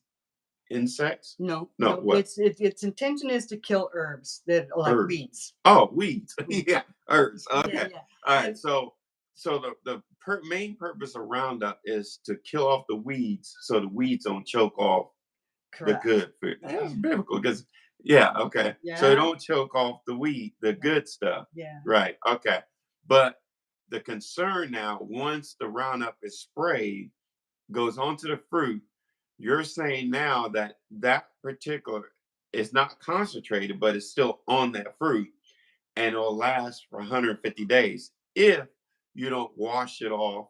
Speaker 2: Insects?
Speaker 1: No.
Speaker 2: What?
Speaker 1: Its intention is to kill herbs that are like weeds.
Speaker 2: Oh, weeds. Yeah, herbs. Okay.
Speaker 1: Yeah.
Speaker 2: All right. So the main purpose of Roundup is to kill off the weeds, so the weeds don't choke off the
Speaker 1: Correct.
Speaker 2: good food. That's biblical because, yeah, okay. So
Speaker 1: Yeah.
Speaker 2: don't choke off the weed, the good stuff.
Speaker 1: Yeah.
Speaker 2: Right. Okay. But the concern now, once the Roundup is sprayed, goes onto the fruit, you're saying now that that particular is not concentrated, but it's still on that fruit and it'll last for 150 days if you don't wash it off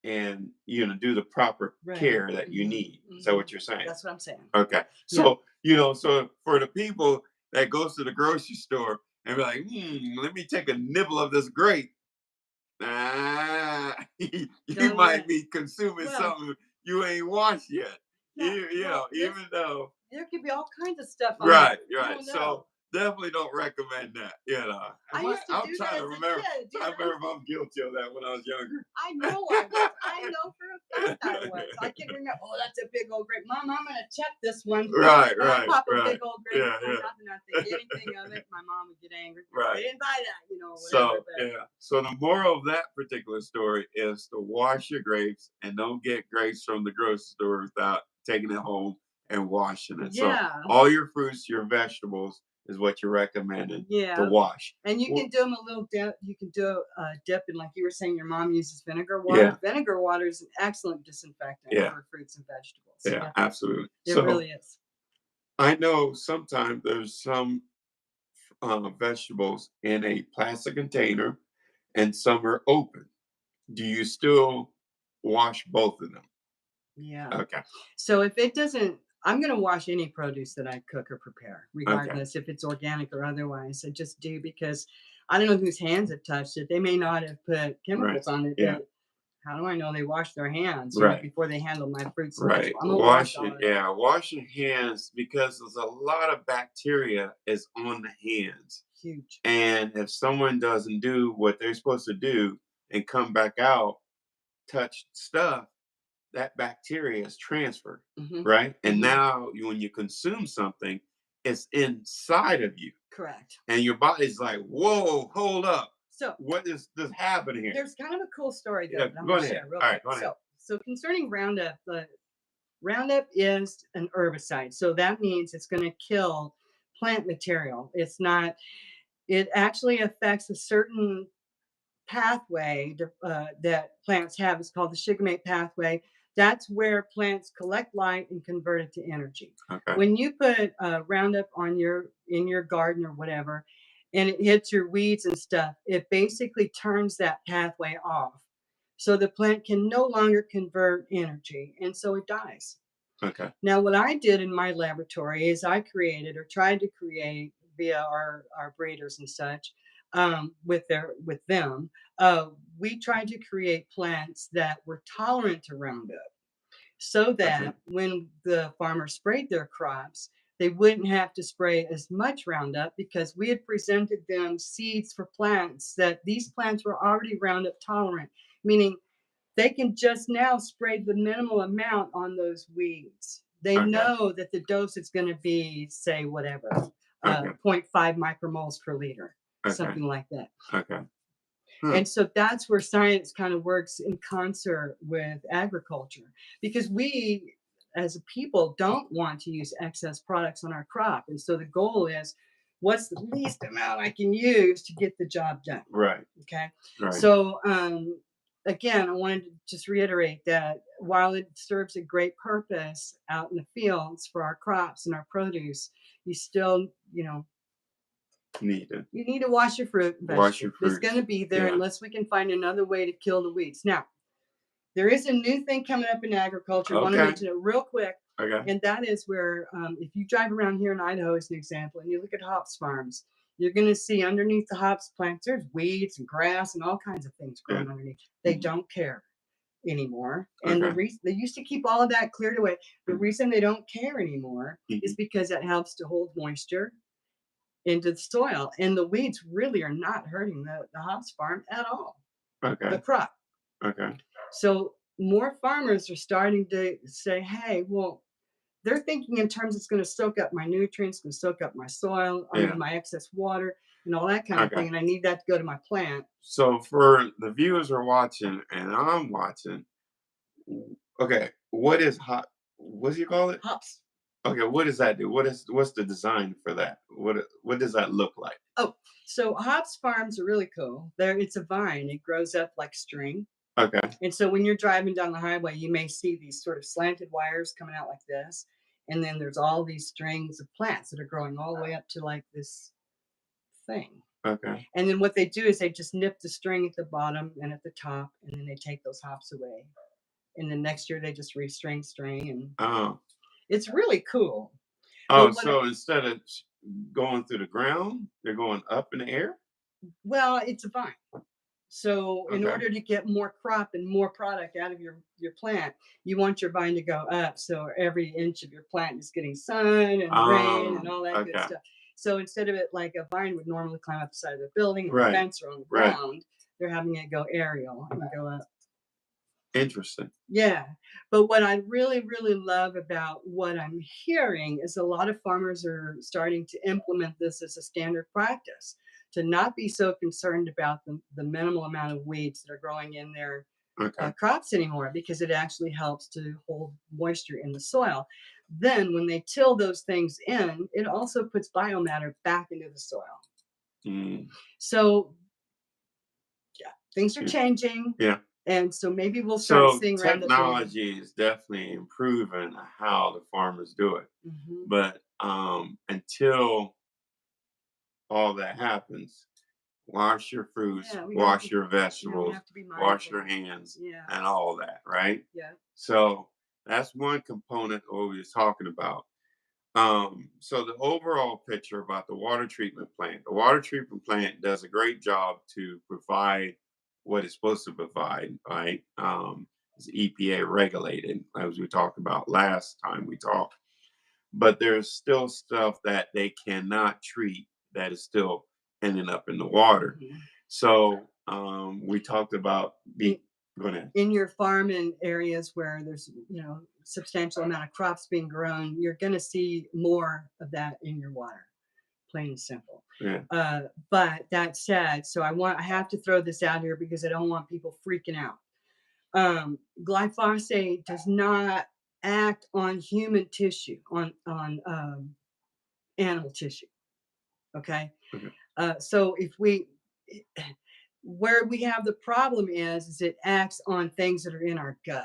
Speaker 2: and do the proper
Speaker 1: Right.
Speaker 2: care that you need. Is that what you're saying?
Speaker 1: That's what I'm saying.
Speaker 2: Okay. So, so for the people that goes to the grocery store and be like, let me take a nibble of this grape. You
Speaker 1: Don't
Speaker 2: might
Speaker 1: let-
Speaker 2: be consuming
Speaker 1: Well,
Speaker 2: something you ain't washed yet.
Speaker 1: no,
Speaker 2: Even though
Speaker 1: there could be all kinds of stuff on
Speaker 2: right,
Speaker 1: it.
Speaker 2: right.
Speaker 1: Oh, no.
Speaker 2: So definitely don't recommend that.
Speaker 1: I used to
Speaker 2: I'm
Speaker 1: do
Speaker 2: trying
Speaker 1: that
Speaker 2: to
Speaker 1: as a
Speaker 2: remember.
Speaker 1: kid.
Speaker 2: I remember if I'm guilty of that when I was younger.
Speaker 1: I know I was. I know for a fact I was. I can remember. Oh, that's a big old grape. Mom, I'm gonna check this one.
Speaker 2: Right,
Speaker 1: And I pop a
Speaker 2: right.
Speaker 1: big old grape.
Speaker 2: Yeah,
Speaker 1: Yeah.
Speaker 2: yeah.
Speaker 1: Nothing. I think anything of it. My mom would get angry.
Speaker 2: Right.
Speaker 1: They didn't buy that. Whatever.
Speaker 2: So
Speaker 1: but
Speaker 2: yeah. So the moral of that particular story is to wash your grapes and don't get grapes from the grocery store without taking it home and washing it.
Speaker 1: yeah.
Speaker 2: So all your fruits, your vegetables is what you're recommended
Speaker 1: Yeah.
Speaker 2: to wash.
Speaker 1: And you can do them a little dip. You can do a dip in, like you were saying, your mom uses vinegar water.
Speaker 2: Yeah.
Speaker 1: Vinegar water is an excellent disinfectant for fruits and vegetables.
Speaker 2: Yeah, absolutely.
Speaker 1: It really is.
Speaker 2: I know sometimes there's some vegetables in a plastic container and some are open. Do you still wash both of them?
Speaker 1: Yeah.
Speaker 2: Okay.
Speaker 1: So if it doesn't, I'm going to wash any produce that I cook or prepare, regardless if it's organic or otherwise. I just do because I don't know whose hands have touched it. They may not have put chemicals on it.
Speaker 2: Yeah.
Speaker 1: But how do I know they washed their hands before they handle my fruits and
Speaker 2: Right.
Speaker 1: vegetables? I'm going to wash all of it.
Speaker 2: Yeah, wash your hands because there's a lot of bacteria is on the hands.
Speaker 1: Huge.
Speaker 2: And if someone doesn't do what they're supposed to do and come back out, touch stuff, that bacteria is transferred, right? And now when you consume something, it's inside of you.
Speaker 1: Correct.
Speaker 2: And your body's like, whoa, hold up.
Speaker 1: So
Speaker 2: what is this happening here?
Speaker 1: There's kind of a cool story though.
Speaker 2: Yeah,
Speaker 1: that I'm
Speaker 2: go
Speaker 1: going to
Speaker 2: ahead.
Speaker 1: share real
Speaker 2: All right,
Speaker 1: quick.
Speaker 2: go ahead.
Speaker 1: So concerning Roundup, the Roundup is an herbicide. So that means it's going to kill plant material. It's not, it actually affects a certain pathway that plants have. It's called the shigmate pathway. That's where plants collect light and convert it to energy.
Speaker 2: Okay.
Speaker 1: When you put Roundup on in your garden or whatever, and it hits your weeds and stuff, it basically turns that pathway off. So the plant can no longer convert energy, and so it dies.
Speaker 2: Okay.
Speaker 1: Now, what I did in my laboratory is I created or tried to create via our breeders and such, with them, we tried to create plants that were tolerant to Roundup, so that when the farmers sprayed their crops, they wouldn't have to spray as much Roundup because we had presented them seeds for plants that these plants were already Roundup tolerant, meaning they can just now spray the minimal amount on those weeds. They know that the dose is going to be, say, whatever, 0.5 micromoles per liter, something like that.
Speaker 2: Okay.
Speaker 1: And so that's where science kind of works in concert with agriculture, because we as a people don't want to use excess products on our crop. And so the goal is, what's the least amount I can use to get the job done?
Speaker 2: Right.
Speaker 1: Okay.
Speaker 2: Right.
Speaker 1: So again, I wanted to just reiterate that while it serves a great purpose out in the fields for our crops and our produce, you still, you need to wash your fruit and vegetables.
Speaker 2: Wash your fruits.
Speaker 1: It's going to be there unless we can find another way to kill the weeds. Now, there is a new thing coming up in agriculture. I want to mention it real quick.
Speaker 2: Okay.
Speaker 1: And that is where, if you drive around here in Idaho as an example, and you look at hops farms, you're going to see underneath the hops plants, there's weeds and grass and all kinds of things growing underneath. They don't care anymore. And the reason they used to keep all of that cleared away, the reason they don't care anymore is because it helps to hold moisture into the soil. And the weeds really are not hurting the hops farm at all. The crop.
Speaker 2: Okay.
Speaker 1: So more farmers are starting to say, hey, well, they're thinking in terms it's going to soak up my nutrients, going to soak up my soil, my excess water, and all that kind of thing. And I need that to go to my plant.
Speaker 2: So for the viewers who are watching, and I'm watching, what is hop? What do you call it?
Speaker 1: Hops.
Speaker 2: Okay, what does that do? What's the design for that? What does that look like?
Speaker 1: Oh, so hops farms are really cool. It's a vine. It grows up like string.
Speaker 2: Okay.
Speaker 1: And so when you're driving down the highway, you may see these sort of slanted wires coming out like this. And then there's all these strings of plants that are growing all the way up to like this thing.
Speaker 2: Okay.
Speaker 1: And then what they do is they just nip the string at the bottom and at the top, and then they take those hops away. And then next year they just restring string, and
Speaker 2: Oh.
Speaker 1: it's really cool.
Speaker 2: Oh, so instead of going through the ground, they're going up in the air?
Speaker 1: Well, it's a vine. So in
Speaker 2: Okay.
Speaker 1: order to get more crop and more product out of your plant, you want your vine to go up. So every inch of your plant is getting sun and rain and all that good stuff. So instead of it like a vine would normally climb up the side of the building or a fence or on the ground, they're having it go aerial and go up.
Speaker 2: Interesting.
Speaker 1: Yeah. But what I really, really love about what I'm hearing is a lot of farmers are starting to implement this as a standard practice, to not be so concerned about the minimal amount of weeds that are growing in their crops anymore, because it actually helps to hold moisture in the soil. Then when they till those things in, it also puts biomatter back into the soil.
Speaker 2: Mm.
Speaker 1: So yeah, things are changing.
Speaker 2: Yeah.
Speaker 1: And so maybe we'll start seeing
Speaker 2: technology is definitely improving how the farmers do it.
Speaker 1: Mm-hmm.
Speaker 2: But until all that happens, wash your fruits, wash your vegetables, wash your hands, and all that, right?
Speaker 1: Yeah.
Speaker 2: So that's one component of what we was talking about. So the overall picture about the water treatment plant, the water treatment plant does a great job to provide what it's supposed to provide, right? It's EPA regulated, as we talked about last time we talked. But there's still stuff that they cannot treat that is still ending up in the water.
Speaker 1: Mm-hmm.
Speaker 2: So we talked about go ahead.
Speaker 1: In your farm in areas where there's substantial amount of crops being grown, you're going to see more of that in your water, plain and simple.
Speaker 2: Yeah.
Speaker 1: But that said, so I have to throw this out here because I don't want people freaking out. Glyphosate does not act on human tissue, on animal tissue. Okay. So where we have the problem is it acts on things that are in our gut.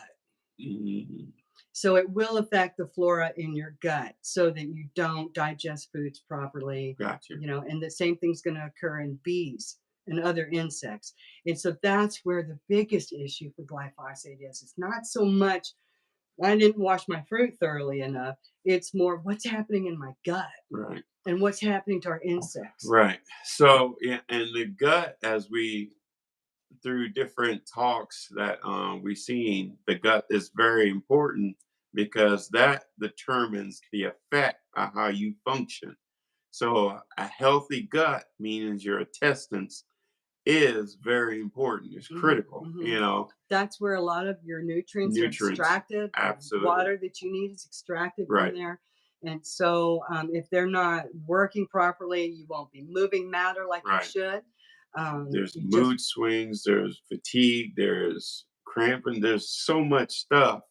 Speaker 2: Mm-hmm.
Speaker 1: So it will affect the flora in your gut so that you don't digest foods properly.
Speaker 2: Gotcha.
Speaker 1: And the same thing's going to occur in bees and other insects. And so that's where the biggest issue for glyphosate is. It's not so much, I didn't wash my fruit thoroughly enough. It's more what's happening in my gut.
Speaker 2: Right.
Speaker 1: And what's happening to our insects.
Speaker 2: Right. So, and the gut, as we, through different talks that we've seen, the gut is very important because that determines the effect of how you function. So a healthy gut means your intestines is very important. It's critical,
Speaker 1: Mm-hmm. That's where a lot of your nutrients are extracted.
Speaker 2: Absolutely.
Speaker 1: Water that you need is extracted from there. And so if they're not working properly, you won't be moving matter like you should.
Speaker 2: There's mood swings, there's fatigue, there's cramping, there's so much stuff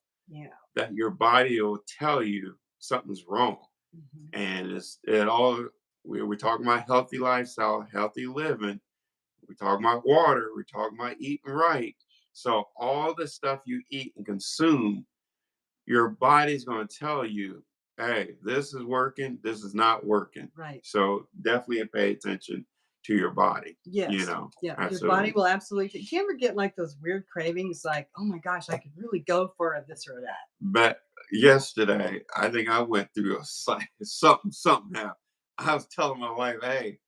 Speaker 2: that your body will tell you something's wrong. Mm-hmm. And we're talking about healthy lifestyle, healthy living. We're talking about water. We're talking about eating right. So all the stuff you eat and consume, your body's going to tell you, hey, this is working, this is not working.
Speaker 1: Right.
Speaker 2: So definitely pay attention to your body.
Speaker 1: Yes. Yeah. Absolutely. Your body will absolutely. Do you ever get like those weird cravings like, oh my gosh, I could really go for this or that?
Speaker 2: But yesterday, I think I went through something happened. I was telling my wife, hey,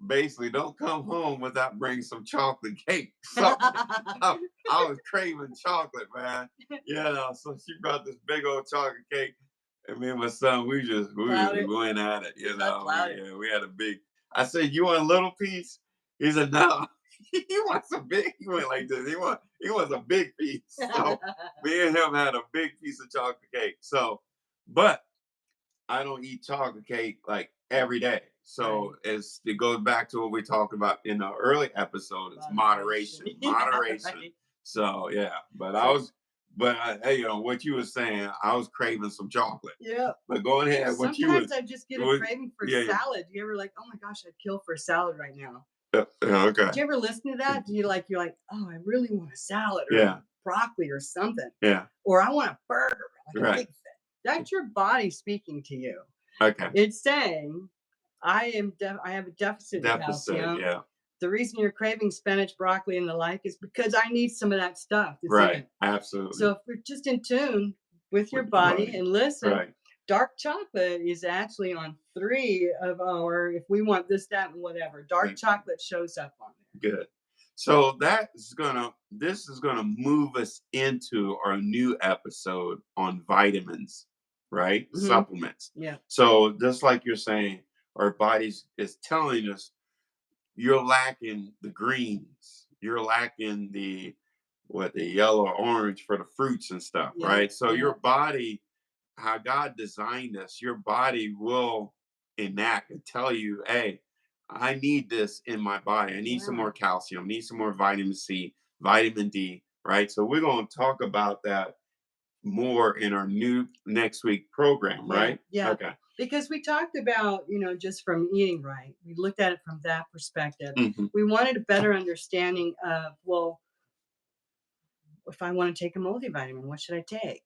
Speaker 2: basically, don't come home without bringing some chocolate cake. I was craving chocolate, man. So she brought this big old chocolate cake. And me and my son, we went at it, we had a big, I said, you want a little piece? He said, no. He wants a big, he went like this. He wants a big piece. So me and him had a big piece of chocolate cake. So, but I don't eat chocolate cake like every day. So it goes back to what we talked about in the early episode. It's moderation. Right. So yeah, but But hey, what you were saying, I was craving some chocolate.
Speaker 1: Yeah.
Speaker 2: But go ahead. What you
Speaker 1: Sometimes
Speaker 2: was,
Speaker 1: I just get a
Speaker 2: what,
Speaker 1: craving for
Speaker 2: yeah,
Speaker 1: salad. You ever like, oh my gosh, I'd kill for a salad right now.
Speaker 2: okay.
Speaker 1: Did you ever listen to that? Do you're like, oh, I really want a salad or
Speaker 2: Yeah.
Speaker 1: broccoli or something.
Speaker 2: Yeah.
Speaker 1: Or I want a burger, like a
Speaker 2: Right.
Speaker 1: big thing. That's your body speaking to you.
Speaker 2: Okay.
Speaker 1: It's saying, I have a deficit in
Speaker 2: Deficit.
Speaker 1: calcium.
Speaker 2: Yeah.
Speaker 1: The reason you're craving spinach, broccoli, and the like is because I need some of that stuff. That's in
Speaker 2: Right.
Speaker 1: it.
Speaker 2: Absolutely.
Speaker 1: So if we're just in tune with your
Speaker 2: With the
Speaker 1: body
Speaker 2: body.
Speaker 1: and listen,
Speaker 2: Right.
Speaker 1: dark chocolate is actually on 3 of our, if we want this, that, and whatever, dark chocolate shows up on there.
Speaker 2: Good. So this is gonna move us into our new episode on vitamins, right?
Speaker 1: Mhm.
Speaker 2: Supplements.
Speaker 1: Yeah.
Speaker 2: So just like you're saying, our bodies is telling us you're lacking the greens, you're lacking the yellow or orange for the fruits and stuff,
Speaker 1: Yeah,
Speaker 2: right? So
Speaker 1: yeah.
Speaker 2: your body, how God designed us, your body will enact and tell you, hey, I need this in my body. I need some
Speaker 1: Yeah.
Speaker 2: more calcium, I need some more vitamin C, vitamin D, right? So we're going to talk about that more in our new next week program, right?
Speaker 1: Yeah.
Speaker 2: Okay.
Speaker 1: Because we talked about, just from eating right, we looked at it from that perspective.
Speaker 2: Mhm.
Speaker 1: We wanted a better understanding of, well, if I want to take a multivitamin, what should I take?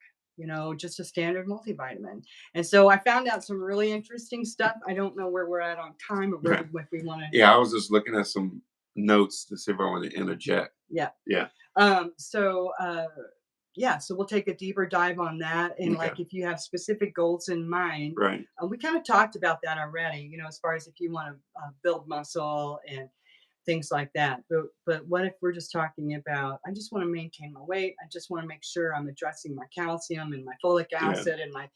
Speaker 1: Just a standard multivitamin. And so I found out some really interesting stuff. I don't know where we're at on time or where
Speaker 2: Okay.
Speaker 1: if we want to.
Speaker 2: Yeah, I was just looking at some notes to see if I want to interject.
Speaker 1: Yeah.
Speaker 2: Yeah.
Speaker 1: So we'll take a deeper dive on that. And like
Speaker 2: Okay.
Speaker 1: if you have specific goals in mind,
Speaker 2: Right.
Speaker 1: we kind of talked about that already, as far as if you want to build muscle and things like that. But what if we're just talking about, I just want to maintain my weight. I just want to make sure I'm addressing my calcium and my folic acid and my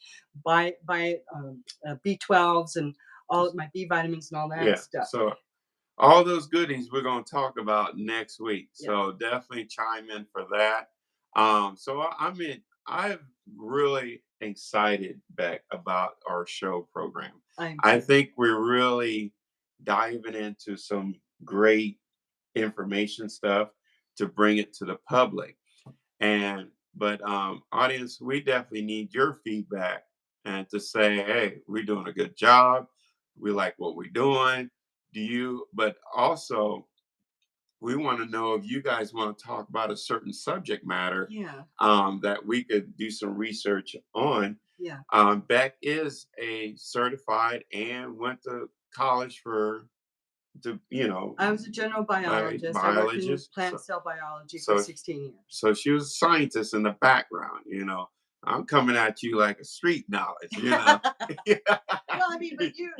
Speaker 1: B12s and all of my B vitamins and all that
Speaker 2: Yeah.
Speaker 1: stuff.
Speaker 2: So all those goodies we're going to talk about next week.
Speaker 1: Yeah.
Speaker 2: So definitely chime in for that. I'm really excited, Beck, about our show program. I think we're really diving into some great information stuff to bring it to the public. But audience, we definitely need your feedback and to say, hey, we're doing a good job. We like what we're doing. But also we want to know if you guys want to talk about a certain subject matter that we could do some research on.
Speaker 1: Yeah.
Speaker 2: Beck is a certified and went to college
Speaker 1: I was a general biologist. I worked in plant cell biology for 16 years.
Speaker 2: So she was a scientist in the background, I'm coming at you like a street knowledge,
Speaker 1: Well, I mean, but you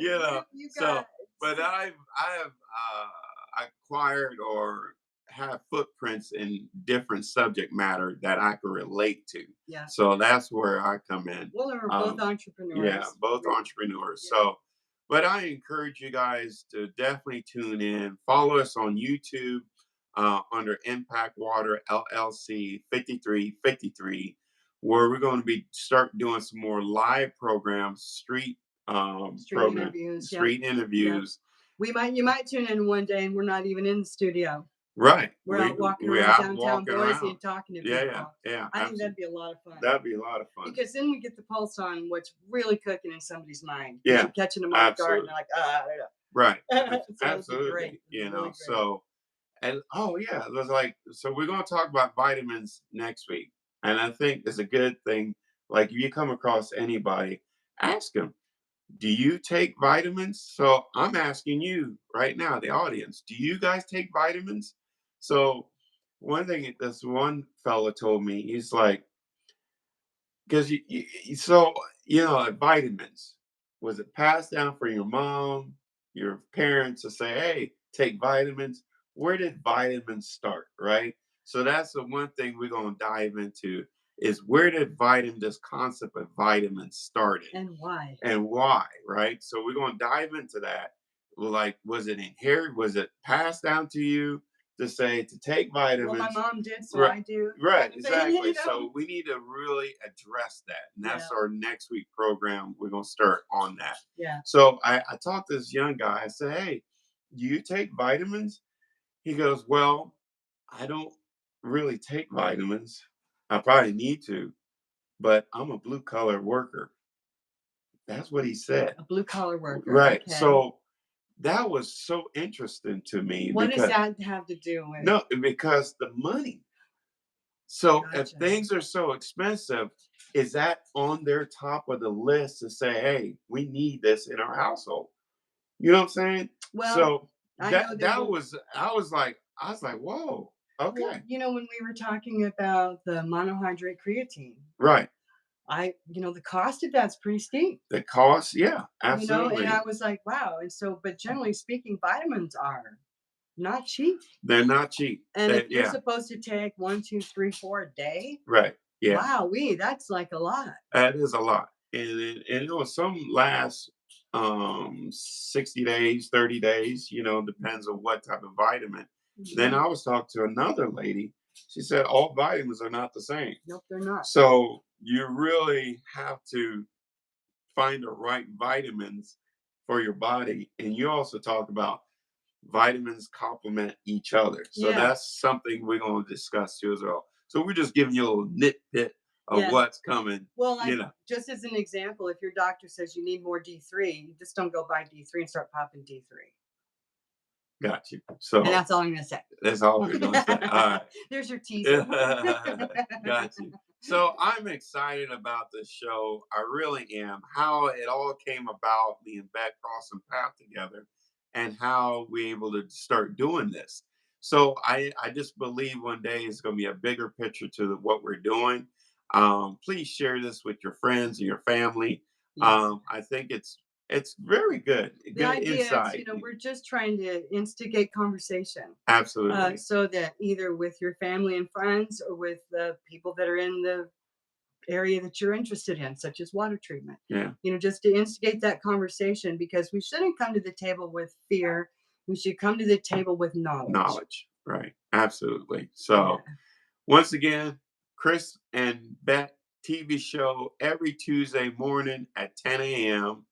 Speaker 1: got.
Speaker 2: But I have acquired or have footprints in different subject matter that I can relate to.
Speaker 1: Yeah.
Speaker 2: So that's where I come in.
Speaker 1: Well, we're both entrepreneurs.
Speaker 2: Yeah, both entrepreneurs. Yeah. So, but I encourage you guys to definitely tune in. Follow us on YouTube under Impact Water LLC 5353, where we're going to start doing some more live programs, street interviews.
Speaker 1: You might tune in one day and we're not even in the studio.
Speaker 2: Right.
Speaker 1: We're out walking around downtown Boise and talking to people.
Speaker 2: Yeah.
Speaker 1: I think that'd be a lot of fun.
Speaker 2: That'd be a lot of fun.
Speaker 1: Because then we get the pulse on what's really cooking in somebody's mind.
Speaker 2: Yeah.
Speaker 1: You're catching them off guard and they're like, I don't know.
Speaker 2: Right.
Speaker 1: So
Speaker 2: Absolutely.
Speaker 1: great.
Speaker 2: Really
Speaker 1: great.
Speaker 2: So, and so we're going to talk about vitamins next week. And I think it's a good thing. Like if you come across anybody, ask them, do you take vitamins? So I'm asking you right now, the audience, do you guys take vitamins? So one thing this one fella told me, he's like, because vitamins, was it passed down from your mom, your parents to say, hey, take vitamins? Where did vitamins start, right? So that's the one thing we're going to dive into is where did this concept of vitamins started?
Speaker 1: And why?
Speaker 2: Right? So we're going to dive into that. Like, was it inherited? Was it passed down to you to take vitamins?
Speaker 1: Well, my mom did, so I do.
Speaker 2: Right, exactly. So we need to really address that. And that's our next week program. We're going to start on that.
Speaker 1: Yeah.
Speaker 2: So I talked to this young guy. I said, hey, do you take vitamins? He goes, well, I don't really take vitamins. I probably need to, but I'm a blue collar worker. That's what he said.
Speaker 1: A blue collar worker.
Speaker 2: Right.
Speaker 1: Okay.
Speaker 2: So that was so interesting to me.
Speaker 1: What does
Speaker 2: because
Speaker 1: that have to do with?
Speaker 2: No, because the money. So if
Speaker 1: Gotcha.
Speaker 2: things are so expensive, is that on their top of the list to say, hey, we need this in our household? You know what I'm saying?
Speaker 1: Well,
Speaker 2: So
Speaker 1: I know
Speaker 2: that was I was like, whoa,
Speaker 1: well,
Speaker 2: okay.
Speaker 1: you know, when we were talking about the monohydrate creatine,
Speaker 2: Right.
Speaker 1: the cost of that's pretty steep.
Speaker 2: The cost, yeah,
Speaker 1: You know,
Speaker 2: absolutely.
Speaker 1: and I was like, wow. And so, but generally speaking, vitamins are not cheap.
Speaker 2: They're not cheap.
Speaker 1: And if you're
Speaker 2: Yeah,
Speaker 1: supposed to take 1, 2, 3, 4 a day,
Speaker 2: right. Yeah,
Speaker 1: wow, that's like a lot.
Speaker 2: that is a lot. And some last 60 days, 30 days, depends on what type of vitamin. Then I was talking to another lady. She said all vitamins are not the same.
Speaker 1: Nope, they're not.
Speaker 2: So you really have to find the right vitamins for your body. And you also talk about vitamins complement each other. So
Speaker 1: Yeah.
Speaker 2: that's something we're going to discuss too as well. So we're just giving you a little nitpick of what's coming.
Speaker 1: Well, just as an example, if your doctor says you need more D3, you just don't go buy D3 and start popping D3.
Speaker 2: Got you. So
Speaker 1: And that's all I'm going to say.
Speaker 2: That's all we're going to say. All right.
Speaker 1: There's your teaser.
Speaker 2: Got you. So I'm excited about this show. I really am. How it all came about, me and Bec crossing path together, and how we're able to start doing this. So I just believe one day it's going to be a bigger picture to what we're doing. Please share this with your friends and your family.
Speaker 1: Yeah.
Speaker 2: I think it's very good.
Speaker 1: The
Speaker 2: Good
Speaker 1: idea
Speaker 2: insight.
Speaker 1: is, we're just trying to instigate conversation.
Speaker 2: Absolutely.
Speaker 1: So that either with your family and friends or with the people that are in the area that you're interested in, such as water treatment.
Speaker 2: Yeah.
Speaker 1: Just to instigate that conversation, because we shouldn't come to the table with fear. We should come to the table with knowledge.
Speaker 2: Knowledge. Right. Absolutely. So once again, Chris and Bec TV show every Tuesday morning at 10 a.m.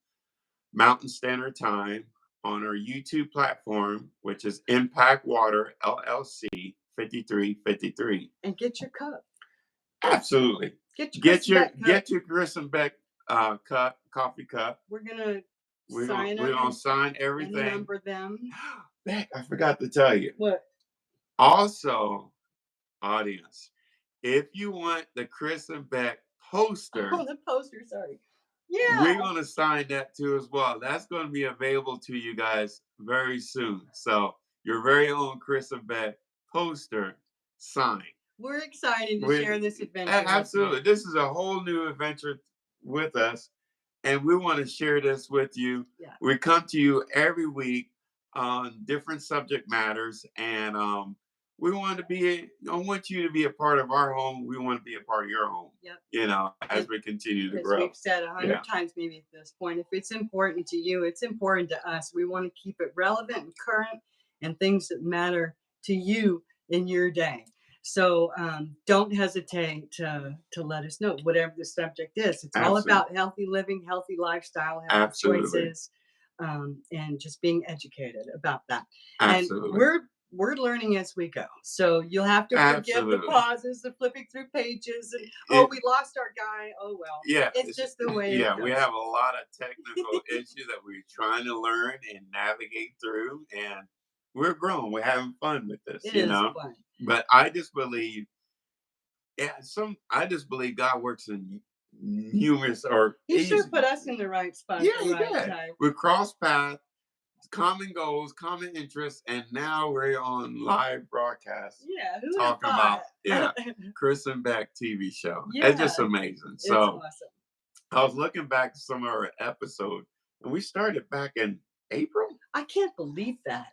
Speaker 2: Mountain Standard Time on our YouTube platform, which is Impact Water LLC 5353.
Speaker 1: And get your cup.
Speaker 2: Absolutely.
Speaker 1: Get your
Speaker 2: Chris and Bec coffee cup.
Speaker 1: We're gonna
Speaker 2: sign everything.
Speaker 1: And number them.
Speaker 2: Bec, I forgot to tell you.
Speaker 1: What?
Speaker 2: Also, audience, if you want the Chris and Bec poster.
Speaker 1: Oh, the poster, sorry. Yeah.
Speaker 2: We're going to sign that too as well. That's going to be available to you guys very soon. So your very own Chris and Bec poster sign.
Speaker 1: We're excited to share this adventure.
Speaker 2: Absolutely. This is a whole new adventure with us. And we want to share this with you. Yeah. We come to you every week on different subject matters. And I want you to be a part of our home. We want to be a part of your home. Yep. As we continue to grow.
Speaker 1: We've said 100 times maybe at this point, if it's important to you, it's important to us. We want to keep it relevant and current and things that matter to you in your day. So don't hesitate to let us know whatever the subject is. It's all about healthy living, healthy lifestyle, healthy choices, and just being educated about that.
Speaker 2: Absolutely.
Speaker 1: And we're learning as we go. So you'll have to forgive the pauses, the flipping through pages, and we lost our guy. Oh well. Yeah. It's just the way it goes.
Speaker 2: We have a lot of technical issues that we're trying to learn and navigate through, and we're growing. We're having fun with this.
Speaker 1: It is fun.
Speaker 2: But I just believe God works in numerous
Speaker 1: He sure put us in the right spot.
Speaker 2: Yeah, he did. We cross paths. Common goals, common interests, and now we're on live broadcast.
Speaker 1: Yeah, who
Speaker 2: talking about Chris and Bec TV show.
Speaker 1: Yeah,
Speaker 2: it's just amazing.
Speaker 1: It's awesome.
Speaker 2: I was looking back to some of our episodes, and we started back in April.
Speaker 1: I can't believe that.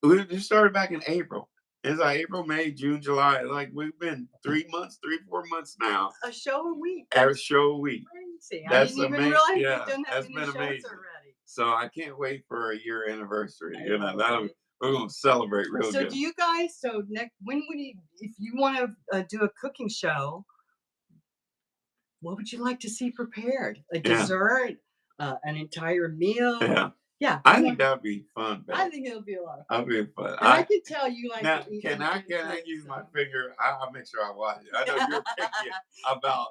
Speaker 2: We started back in April. It's like April, May, June, July. Like we've been 3 months, 4 months now.
Speaker 1: A show a week.
Speaker 2: Every show a week.
Speaker 1: Crazy. I didn't even realize we've done that many shows
Speaker 2: amazing.
Speaker 1: Already.
Speaker 2: So I can't wait for a year anniversary. We're going to celebrate real good.
Speaker 1: So do you guys? So next, if you want to do a cooking show, what would you like to see prepared? A dessert, an entire meal?
Speaker 2: Yeah.
Speaker 1: Yeah.
Speaker 2: I think that would be fun,
Speaker 1: I
Speaker 2: Beth.
Speaker 1: think it'll be a lot of
Speaker 2: That'd
Speaker 1: fun.
Speaker 2: be fun.
Speaker 1: And I can tell you like
Speaker 2: Now,
Speaker 1: to eat
Speaker 2: can I use my finger? I'll make sure I watch it. I know you're picky about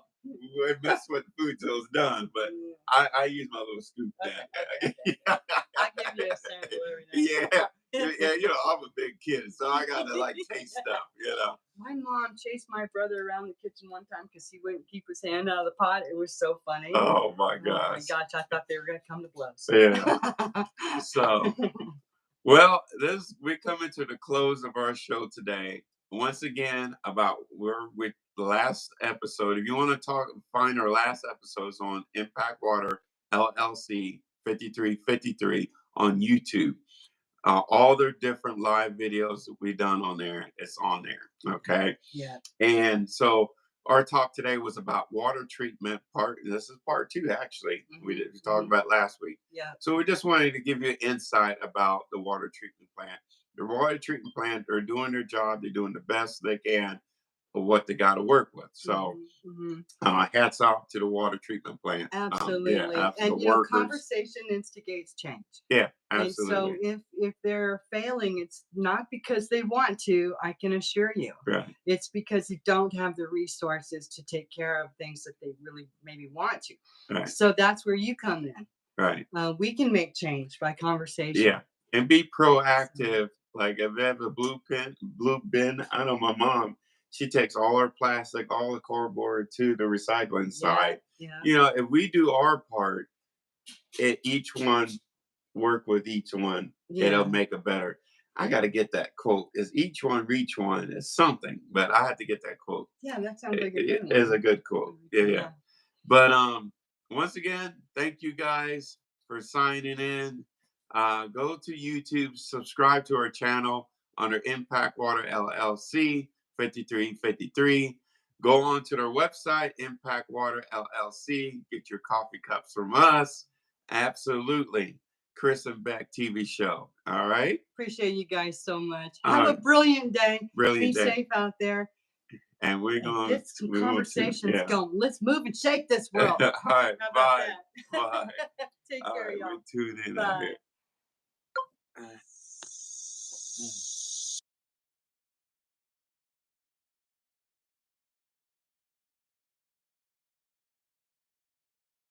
Speaker 2: mess with food till it's done, but I use my little scoop
Speaker 1: Okay.
Speaker 2: there.
Speaker 1: I give you a sample every now
Speaker 2: Yeah. Yeah, you know, I'm a big kid, so I gotta like taste stuff, you know.
Speaker 1: My mom chased my brother around the kitchen one time because he wouldn't keep his hand out of the pot. It was so funny.
Speaker 2: Oh my
Speaker 1: Oh my
Speaker 2: gosh.
Speaker 1: gosh, I thought they were gonna come to blows.
Speaker 2: Yeah. So, well, we're coming to the close of our show today. Once again, about where with the last episode. If you want to find our last episodes on Impact Water LLC 5353 on YouTube. All their different live videos that we've done on there, it's on there. Okay.
Speaker 1: Yeah.
Speaker 2: And so our talk today was about water treatment this is part 2, actually. We talked about last week.
Speaker 1: Yeah.
Speaker 2: So we just wanted to give you an insight about the water treatment plant. The water treatment plant are doing their job. They're doing the best they can of what they got to work with. So hats off to the water treatment plant.
Speaker 1: Absolutely.
Speaker 2: Yeah,
Speaker 1: and conversation instigates change.
Speaker 2: Yeah, absolutely.
Speaker 1: And so if they're failing, it's not because they want to, I can assure you.
Speaker 2: Right.
Speaker 1: It's because they don't have the resources to take care of things that they really maybe want to.
Speaker 2: Right.
Speaker 1: So that's where you come in.
Speaker 2: Right.
Speaker 1: We can make change by conversation.
Speaker 2: Yeah. And be proactive. Like if they have a blue bin, I know my mom, she takes all her plastic, all the cardboard to the recycling side.
Speaker 1: Yeah.
Speaker 2: You know, if we do our part, each one work with each one, it'll make it better. I got to get that quote. Is each one reach one? It's something, but I have to get that quote.
Speaker 1: Yeah, that sounds like a good one.
Speaker 2: It is a good quote. Yeah. But once again, thank you guys for signing in. Go to YouTube, subscribe to our channel under Impact Water LLC 5353. Go on to their website, Impact Water LLC. Get your coffee cups from us. Absolutely. Chris and Bec TV Show. All right.
Speaker 1: Appreciate you guys so much. Have a brilliant day.
Speaker 2: Brilliant
Speaker 1: day.
Speaker 2: Be
Speaker 1: safe out there.
Speaker 2: And we're going to
Speaker 1: get some conversations going. Let's move and shake this world.
Speaker 2: All right. Bye.
Speaker 1: Bye. Take care, y'all.
Speaker 2: We're tuning in.
Speaker 1: Bye.